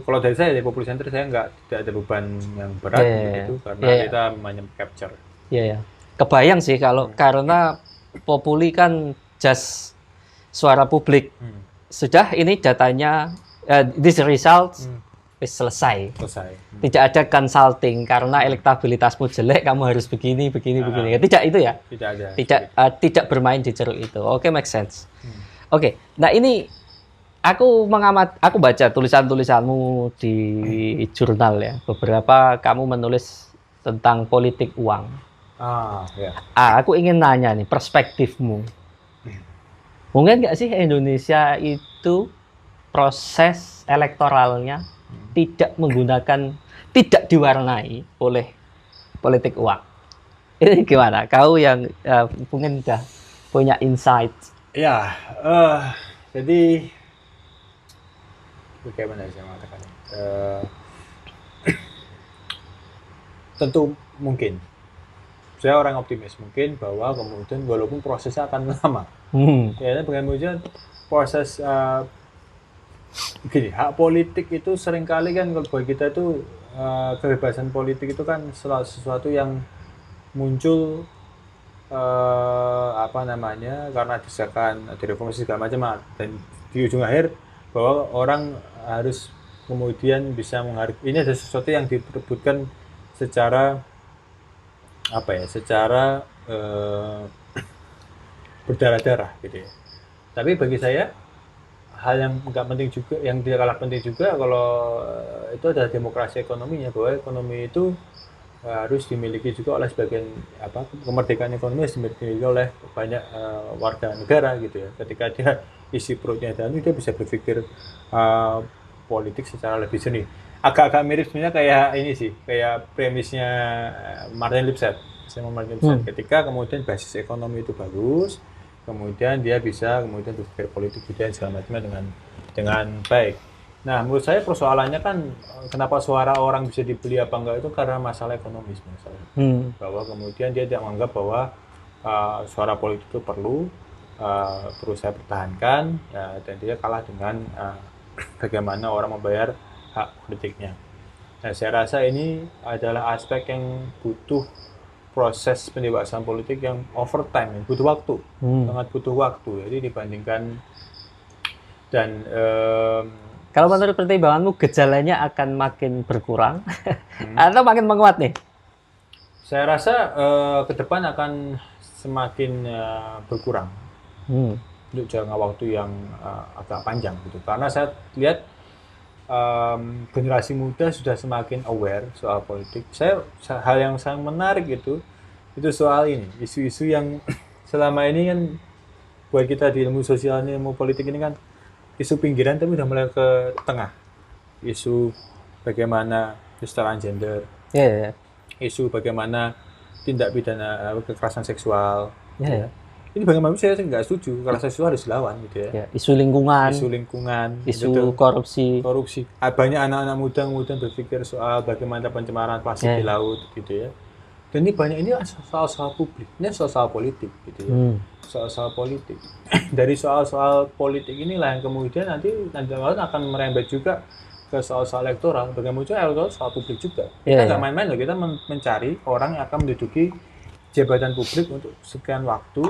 kalau dari saya di Populi Center saya tidak ada beban yang berat gitu karena kita hanya capture. Kebayang sih kalau karena Populi kan just suara publik. Sudah ini datanya, this results wis selesai. Selesai. Tidak ada consulting karena elektabilitasmu jelek kamu harus begini. Tidak itu ya? Tidak ada. Tidak bermain di ceruk itu. Oke, make sense. Oke. Nah, ini aku baca tulisan-tulisanmu di jurnal ya. Beberapa kamu menulis tentang politik uang. Ya. Aku ingin nanya nih perspektifmu. Mungkin nggak sih Indonesia itu proses elektoralnya tidak diwarnai oleh politik uang. Ini gimana? Kau yang mungkin udah punya insight. Ya, jadi bagaimana saya mengatakannya? Tentu mungkin. Saya orang optimis mungkin bahwa kemudian walaupun prosesnya akan lama. Ya, kemudian proses gini, hak politik itu seringkali kan kalau bagi kita itu kebebasan politik itu kan sesuatu yang muncul karena desakan reformasi segala macam, dan di ujung akhir bahwa orang harus kemudian bisa menghargai ini ada sesuatu yang diperebutkan secara berdarah-darah gitu ya. Tapi bagi saya hal yang nggak penting juga, yang tidak kalah penting juga kalau itu adalah demokrasi ekonominya, bahwa ekonomi itu harus dimiliki juga oleh sebagian kemerdekaan ekonomi harus dimiliki oleh banyak warga negara gitu ya. Ketika dia isi perutnya dan dia bisa berpikir politik secara lebih jernih. Agak-agak mirip sebenarnya kayak ini sih, kayak premisnya Martin Lipset. Ketika kemudian basis ekonomi itu bagus, kemudian dia bisa kemudian berpikir politik dan segala macamnya dengan baik. Nah, menurut saya persoalannya kan kenapa suara orang bisa dibeli apa enggak itu karena masalah ekonomis misalnya. Bahwa kemudian dia tidak menganggap bahwa suara politik itu perlu saya pertahankan dan dia kalah dengan bagaimana orang membayar hak politiknya. Nah, saya rasa ini adalah aspek yang butuh proses pendewasaan politik yang overtime, yang butuh waktu, sangat butuh waktu. Jadi dibandingkan dan kalau menurut pertimbanganmu gejalanya akan makin berkurang atau makin menguat nih? Saya rasa ke depan akan semakin berkurang untuk jangka waktu yang agak panjang gitu. Karena saya lihat generasi muda sudah semakin aware soal politik. Hal yang sangat menarik itu soal ini, isu-isu yang selama ini kan buat kita di ilmu sosial ini, ilmu politik ini kan isu pinggiran tapi udah mulai ke tengah. Isu bagaimana kesetaraan gender, isu bagaimana tindak pidana kekerasan seksual. Ini bagaimana saya nggak setuju, kekerasan seksual harus dilawan gitu ya. Isu lingkungan, isu betul. korupsi. Banyak anak-anak muda kemudian berpikir soal bagaimana pencemaran plastik di laut gitu ya. Dan ini banyak, ini soal-soal publik, ini soal-soal politik gitu ya. Soal-soal politik. Dari soal-soal politik inilah yang kemudian nanti akan merembet juga ke soal-soal elektoral. Bagaimana elektoral soal publik juga. Kita nggak main-main loh, kita mencari orang yang akan menduduki jabatan publik untuk sekian waktu,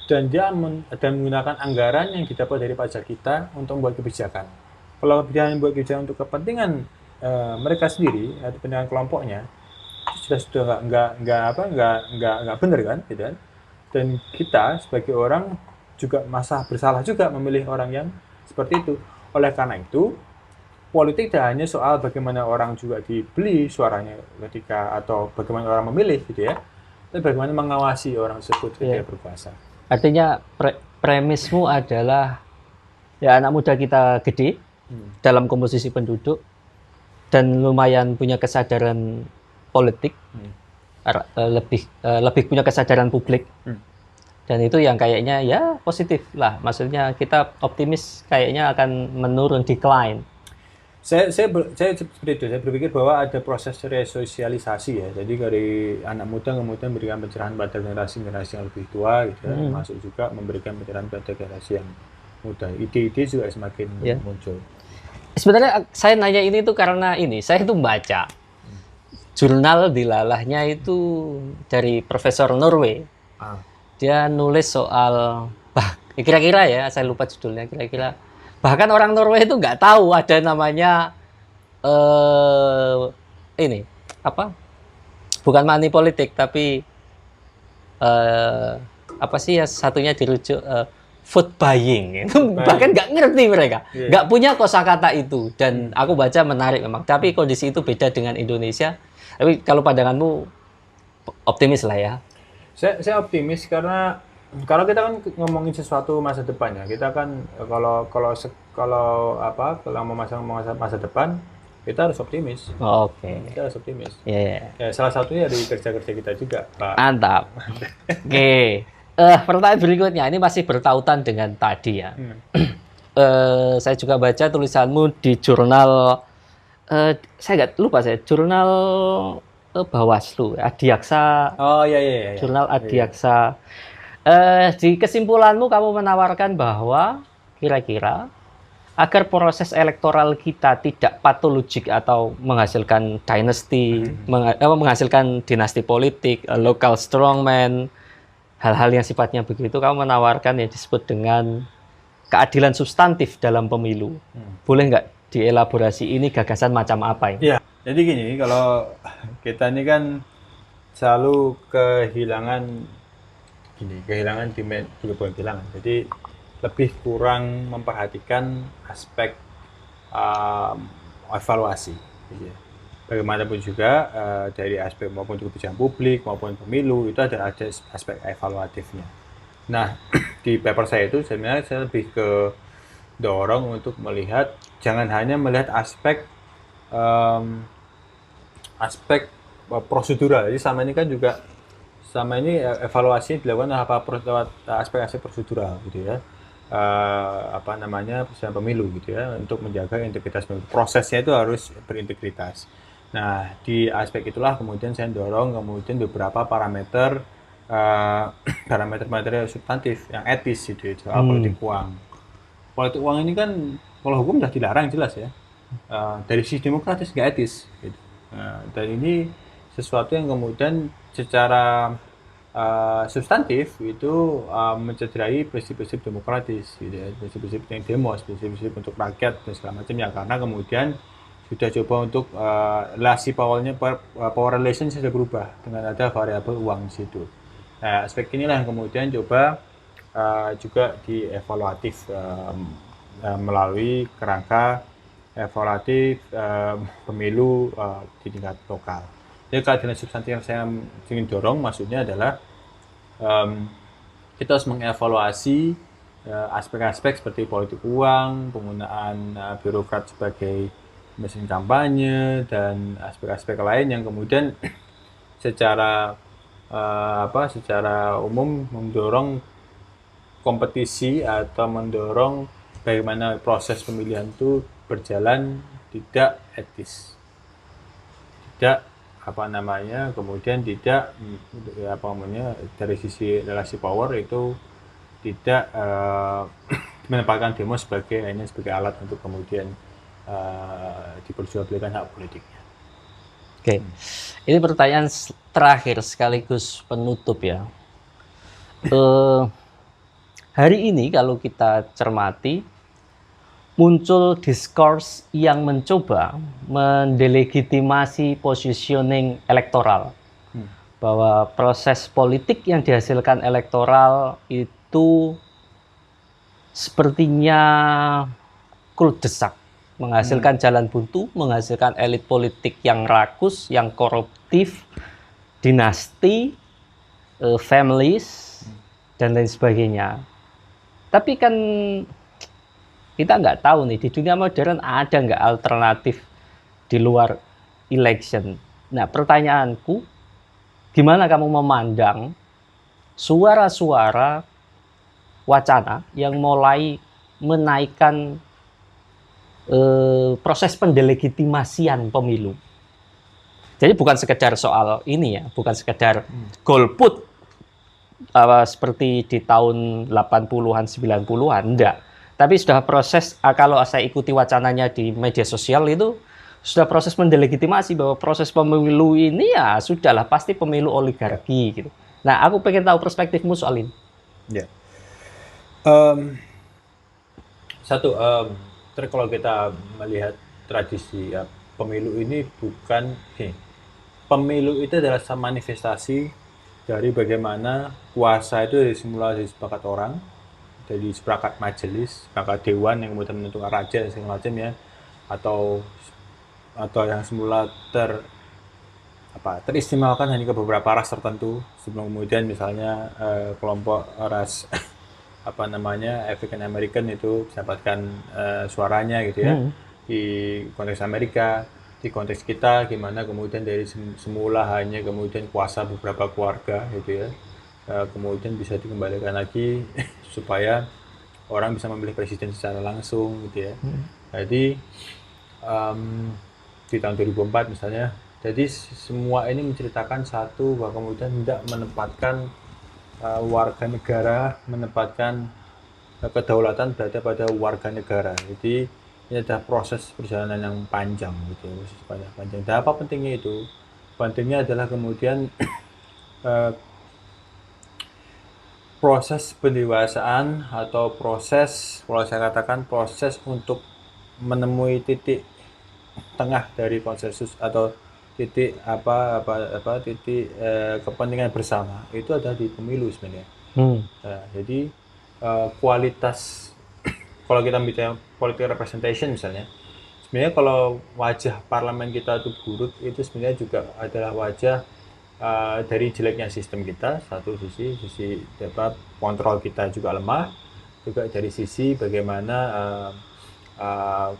dan dia menggunakan anggaran yang didapat dari pajak kita untuk membuat kebijakan. Kalau dia membuat kebijakan untuk kepentingan mereka sendiri atau kepentingan kelompoknya, itu sudah nggak benar kan, gitu kan? Dan kita sebagai orang juga bersalah juga memilih orang yang seperti itu. Oleh karena itu, politik tidak hanya soal bagaimana orang juga dibeli suaranya atau bagaimana orang memilih gitu ya, tapi bagaimana mengawasi orang tersebut ketika berkuasa. Artinya premismu adalah ya anak muda kita gede dalam komposisi penduduk dan lumayan punya kesadaran politik, lebih punya kesadaran publik, dan itu yang kayaknya ya positif lah. Maksudnya kita optimis kayaknya akan menurun, decline. Saya seperti itu. Saya berpikir bahwa ada proses resosialisasi ya. Jadi dari anak muda kemudian memberikan pencerahan pada generasi yang lebih tua, gitu ya. Masuk juga memberikan pencerahan pada generasi yang muda. Ide-ide juga semakin muncul. Sebenarnya saya nanya ini tuh karena saya itu membaca jurnal dilalahnya itu dari Profesor Norway. Dia nulis soal kira-kira ya, saya lupa judulnya, kira-kira bahkan orang Norway itu nggak tahu ada namanya ini apa? Bukan money politik tapi apa sih ya satunya dirujuk food buying. Itu bahkan nggak ngerti mereka, nggak punya kosakata itu. Dan aku baca menarik memang. Tapi kondisi itu beda dengan Indonesia. Tapi kalau pandanganmu optimis lah ya. Saya optimis karena kalau kita kan ngomongin sesuatu masa depan ya, kita kan kalau masa depan kita harus optimis. Oke. Kita harus optimis. Yeah. Ya, salah satunya dari kerja-kerja kita juga, Pak. Mantap. Oke. Pertanyaan berikutnya ini masih bertautan dengan tadi ya. Saya juga baca tulisanmu di jurnal saya nggak lupa jurnal Bawaslu, Adiaksa. Oh iya. Jurnal Adiaksa. Di kesimpulanmu kamu menawarkan bahwa kira-kira agar proses elektoral kita tidak patologik atau menghasilkan dynasty, menghasilkan dinasti politik, local strongman, hal-hal yang sifatnya begitu, kamu menawarkan yang disebut dengan keadilan substantif dalam pemilu. Boleh nggak dielaborasi ini gagasan macam apa ini? Iya, jadi gini, kalau kita ini kan selalu kehilangan bukan kehilangan. Jadi lebih kurang memperhatikan aspek evaluasi. Gitu ya. Bagaimanapun juga dari aspek maupun kebijakan publik maupun pemilu itu ada aspek evaluatifnya. Nah, di paper saya itu sebenarnya saya lebih ke dorong untuk melihat jangan hanya melihat aspek prosedural. Jadi sama ini evaluasi dilakukan lewat aspek-aspek prosedural gitu ya. Persiapan pemilu gitu ya, untuk menjaga integritas pemilu. Prosesnya itu harus berintegritas. Nah, di aspek itulah kemudian saya dorong kemudian beberapa parameter substantif yang etis gitu ya, soal politik uang. Politik uang ini kan kalau hukum sudah dilarang jelas ya. Dari sisi demokratis nggak etis gitu. Dan ini sesuatu yang kemudian secara substantif itu mencederai prinsip-prinsip demokratis gitu ya, prinsip-prinsip yang demos, prinsip-prinsip untuk rakyat dan segala macamnya, karena kemudian sudah coba untuk relasi power relation sudah berubah dengan ada variabel uang di situ. Nah, aspek inilah yang kemudian coba juga dievaluatif melalui kerangka evaluatif pemilu di tingkat lokal. Jadi keadilan substantif yang saya ingin dorong maksudnya adalah kita harus mengevaluasi aspek-aspek seperti politik uang, penggunaan birokrat sebagai mesin kampanye, dan aspek-aspek lain yang kemudian secara umum mendorong kompetisi atau mendorong bagaimana proses pemilihan itu berjalan tidak etis, kemudian tidak dari sisi relasi power itu tidak menempatkan demo sebagai alat untuk kemudian diperjualbelikan hak politiknya. Oke, ini pertanyaan terakhir sekaligus penutup ya. Hari ini kalau kita cermati muncul diskurs yang mencoba mendelegitimasi positioning elektoral, bahwa proses politik yang dihasilkan elektoral itu sepertinya kuldesak, menghasilkan jalan buntu, menghasilkan elit politik yang rakus, yang koruptif, dinasti, families, dan lain sebagainya. Tapi kan kita nggak tahu nih, di dunia modern ada nggak alternatif di luar election. Nah, pertanyaanku, gimana kamu memandang suara-suara wacana yang mulai menaikkan proses pendelegitimasian pemilu? Jadi bukan sekedar soal ini ya, bukan sekedar golput seperti di tahun 80-an, 90-an, enggak. Tapi sudah proses, kalau saya ikuti wacananya di media sosial itu, sudah proses mendelegitimasi bahwa proses pemilu ini ya sudahlah pasti pemilu oligarki gitu. Nah, aku pengen tahu perspektifmu soal ini. Ya. Kalau kita melihat tradisi pemilu ini bukan pemilu itu adalah manifestasi dari bagaimana kuasa itu dari semula disepakati orang, dari seperangkat majelis, seperangkat dewan yang kemudian menentukan raja dan segala macam ya, atau yang semula teristimewakan hanya ke beberapa ras tertentu sebelum kemudian misalnya kelompok ras African American itu mendapatkan suaranya gitu ya di konteks Amerika. Di konteks kita gimana kemudian dari semula hanya kemudian kuasa beberapa keluarga gitu ya, kemudian bisa dikembalikan lagi supaya orang bisa memilih presiden secara langsung gitu ya. Jadi di tahun 2004 misalnya, jadi semua ini menceritakan satu bahwa kemudian tidak menempatkan warga negara, menempatkan kedaulatan berada pada warga negara. Jadi ini adalah proses perjalanan yang panjang gitu, panjang. Dan apa pentingnya itu? Pentingnya adalah kemudian proses pendewasaan atau proses, kalau saya katakan proses untuk menemui titik tengah dari konsensus atau titik titik kepentingan bersama itu adalah di pemilu sebenarnya. Nah, jadi kualitas kalau kita bicara political representation misalnya, sebenarnya kalau wajah parlemen kita itu buruk, itu sebenarnya juga adalah wajah dari jeleknya sistem kita. Satu sisi kontrol kita juga lemah, juga dari sisi bagaimana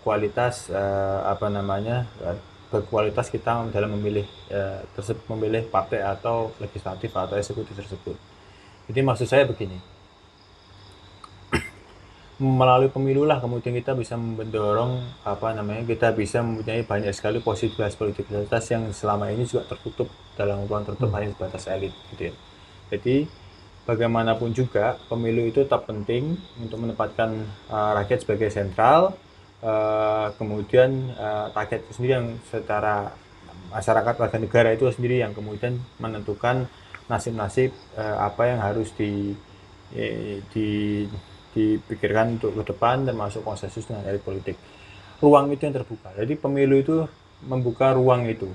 kualitas berkualitas kita dalam memilih memilih partai atau legislatif atau eksekutif tersebut. Jadi maksud saya begini. Melalui pemilu lah kemudian kita bisa mendorong kita bisa mempunyai banyak sekali positivitas yang selama ini juga tertutup dalam ruang tertutup hanya sebatas elit gitu ya. Jadi bagaimanapun juga pemilu itu tetap penting untuk menempatkan rakyat sebagai sentral, kemudian rakyat itu sendiri yang secara masyarakat warga negara itu sendiri yang kemudian menentukan nasib-nasib apa yang harus dipikirkan untuk ke depan termasuk konsensus dengan elit politik. Ruang itu yang terbuka. Jadi pemilu itu membuka ruang itu.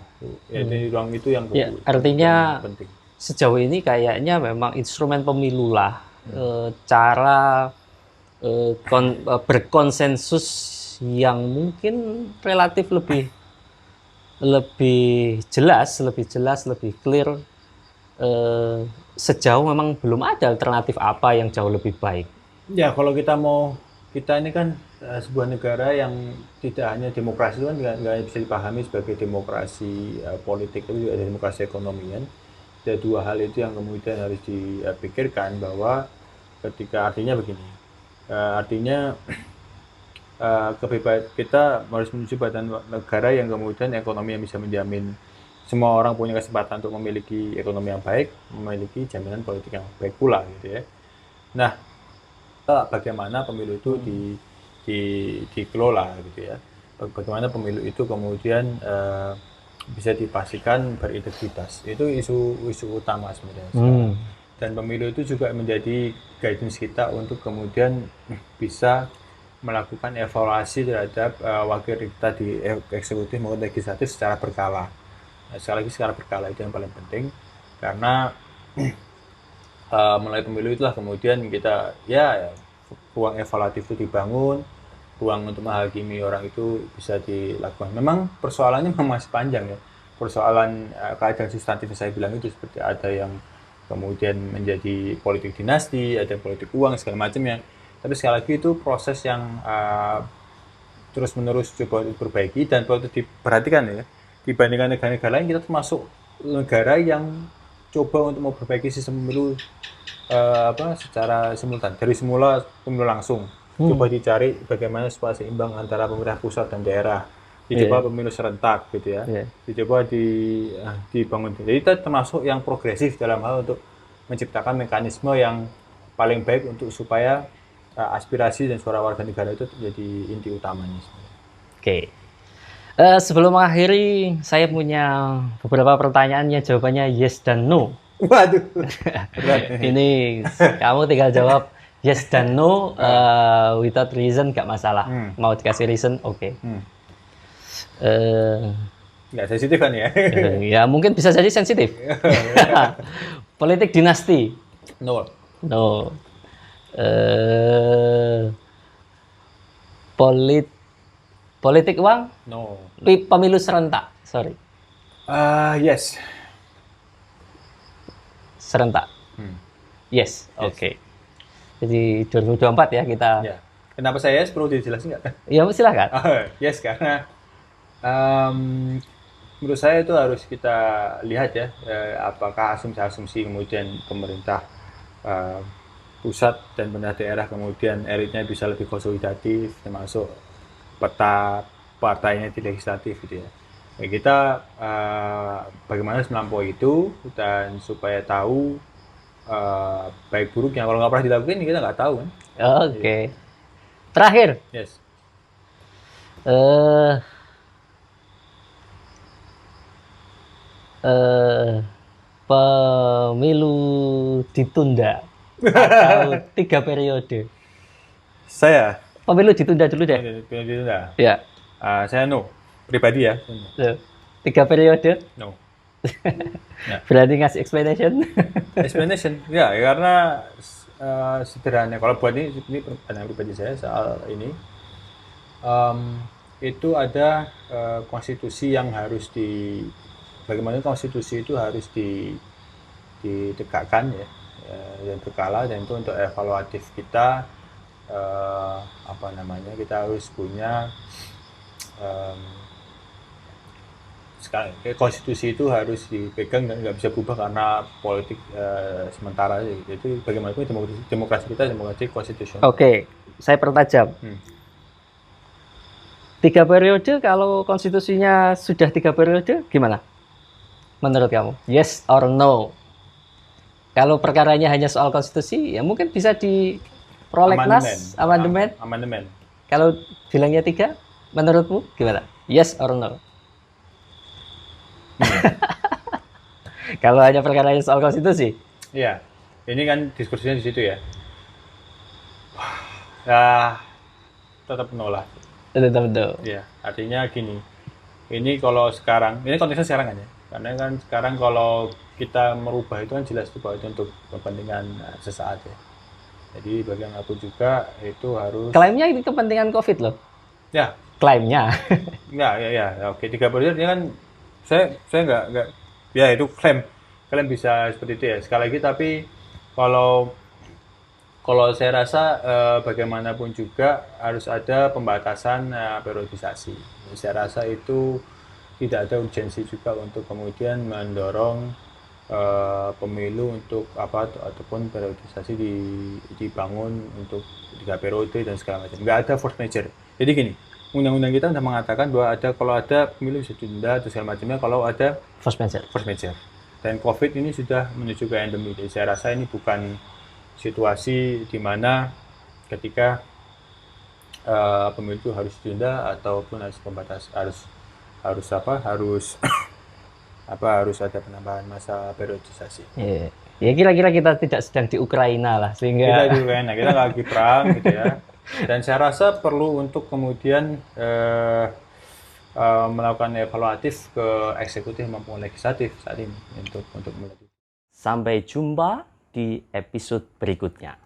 Jadi ruang itu yang artinya penting. Sejauh ini kayaknya memang instrumen pemilu lah cara berkonsensus yang mungkin relatif lebih jelas, lebih clear. Sejauh memang belum ada alternatif apa yang jauh lebih baik. Ya, kalau kita ini kan sebuah negara yang tidak hanya demokrasi itu kan nggak bisa dipahami sebagai demokrasi politik, tapi juga ada demokrasi ekonomi kan. Ada dua hal itu yang kemudian harus dipikirkan bahwa ketika artinya begini, kebebasan kita harus menuju pada negara yang kemudian ekonomi yang bisa menjamin semua orang punya kesempatan untuk memiliki ekonomi yang baik, memiliki jaminan politik yang baik pula gitu ya. Nah, bagaimana pemilu itu dikelola gitu ya, bagaimana pemilu itu kemudian bisa dipastikan berintegritas, itu isu utama sebenarnya. Dan pemilu itu juga menjadi guidance kita untuk kemudian bisa melakukan evaluasi terhadap wakil kita di eksekutif maupun legislatif secara berkala. Sekali lagi secara berkala itu yang paling penting, karena melalui pemilu itulah kemudian kita ruang evaluatif itu dibangun, ruang untuk menghakimi orang itu bisa dilakukan. Memang persoalannya memang masih panjang ya. Persoalan keadaan substantif saya bilang itu seperti ada yang kemudian menjadi politik dinasti, ada politik uang segala macamnya. Tapi sekali lagi itu proses yang terus-menerus coba diperbaiki dan perlu diperhatikan ya. Dibandingkan negara-negara lain, kita termasuk negara yang coba untuk memperbaiki sistem pemilu secara simultan. Dari semula pemilu langsung, coba dicari bagaimana supaya seimbang antara pemerintah pusat dan daerah. Dicoba pemilu serentak gitu ya. Dicoba dibangun. Jadi kita termasuk yang progresif dalam hal untuk menciptakan mekanisme yang paling baik untuk supaya aspirasi dan suara warga negara itu jadi inti utamanya. Oke. Sebelum mengakhiri, saya punya beberapa pertanyaan yang jawabannya yes dan no. Waduh. Ini kamu tinggal jawab yes dan no without reason, gak masalah. Mau dikasih reason, oke. Eh, Nggak sensitif kan ya? ya mungkin bisa jadi sensitif. Politik dinasti. No. No. Eh, politik uang. No. Pemilu serentak. Sorry, Yes. serentak. Yes. Oke. Jadi 2024 ya kita. Ya. Kenapa saya yes? Perlu dijelasin nggak? Ya silahkan. Yes, karena menurut saya itu harus kita lihat ya, apakah asumsi-asumsi kemudian pemerintah pusat dan pemerintah daerah kemudian elitnya bisa lebih konsolidatif, termasuk peta partainya di legislatif gitu ya. Ya kita bagaimana melampaui itu dan supaya tahu baik buruknya. Kalau nggak pernah dilakukan kita nggak tahu kan. Oke. Terakhir. Yes. Pemilu ditunda atau 3 periode. Saya Pemilu ditunda dulu deh. tidak. Ya. Saya no. Pribadi ya. 3 periode. No. Berarti ngasih explanation. Explanation. Ya, karena sederhana. Kalau buat ini pandangan pribadi saya soal ini, itu ada konstitusi yang harus bagaimana konstitusi itu harus ditegakkan ya, yang berkala, dan itu untuk evaluatif kita, kita harus punya sekarang konstitusi itu harus dipegang dan nggak bisa berubah karena politik sementara. Itu bagaimanapun demokrasi kita demokrasi konstitusional. Oke, saya pertajam. 3 periode, kalau konstitusinya sudah 3 periode, gimana? Menurut kamu? Yes or no? Kalau perkaranya hanya soal konstitusi, ya mungkin bisa di prolegnas, amandemen. Kalau bilangnya 3, menurutmu gimana? Yes or no? Kalau hanya perkaranya soal konstitusi? Iya, ini kan diskusinya di situ ya. Ya, tetap menolak. Tetap no. Ya, artinya gini. Ini kalau sekarang, ini konteksnya sekarang kan ya. Karena kan sekarang kalau kita merubah itu kan jelas itu bahwa itu untuk kepentingan sesaat ya. Jadi bagaimanapun juga itu harus. Klaimnya ini kepentingan COVID loh. Ya. Klaimnya. Ya. Oke, 3 periode ini kan saya nggak ya itu klaim. Kalian bisa seperti itu ya. Sekali lagi tapi kalau saya rasa bagaimanapun juga harus ada pembatasan periodisasi. Saya rasa itu tidak ada urgensi juga untuk kemudian mendorong pemilu untuk ataupun periodisasi dibangun untuk 3 periode dan segala macam. Nggak ada force majeure. Jadi gini, undang-undang kita sudah mengatakan bahwa kalau ada pemilu bisa ditunda atau segala macamnya kalau ada Force majeure. Dan COVID ini sudah menuju ke endemi. Jadi saya rasa ini bukan situasi di mana ketika pemilu itu harus ditunda ataupun harus ada penambahan masa periodisasi. Ya kira-kira kita tidak sedang di Ukraina lah, sehingga kita di Ukraina, kita nggak lagi perang gitu ya. Dan saya rasa perlu untuk kemudian melakukan evaluatif ke eksekutif maupun legislatif saat ini untuk melakukan. Sampai jumpa di episode berikutnya.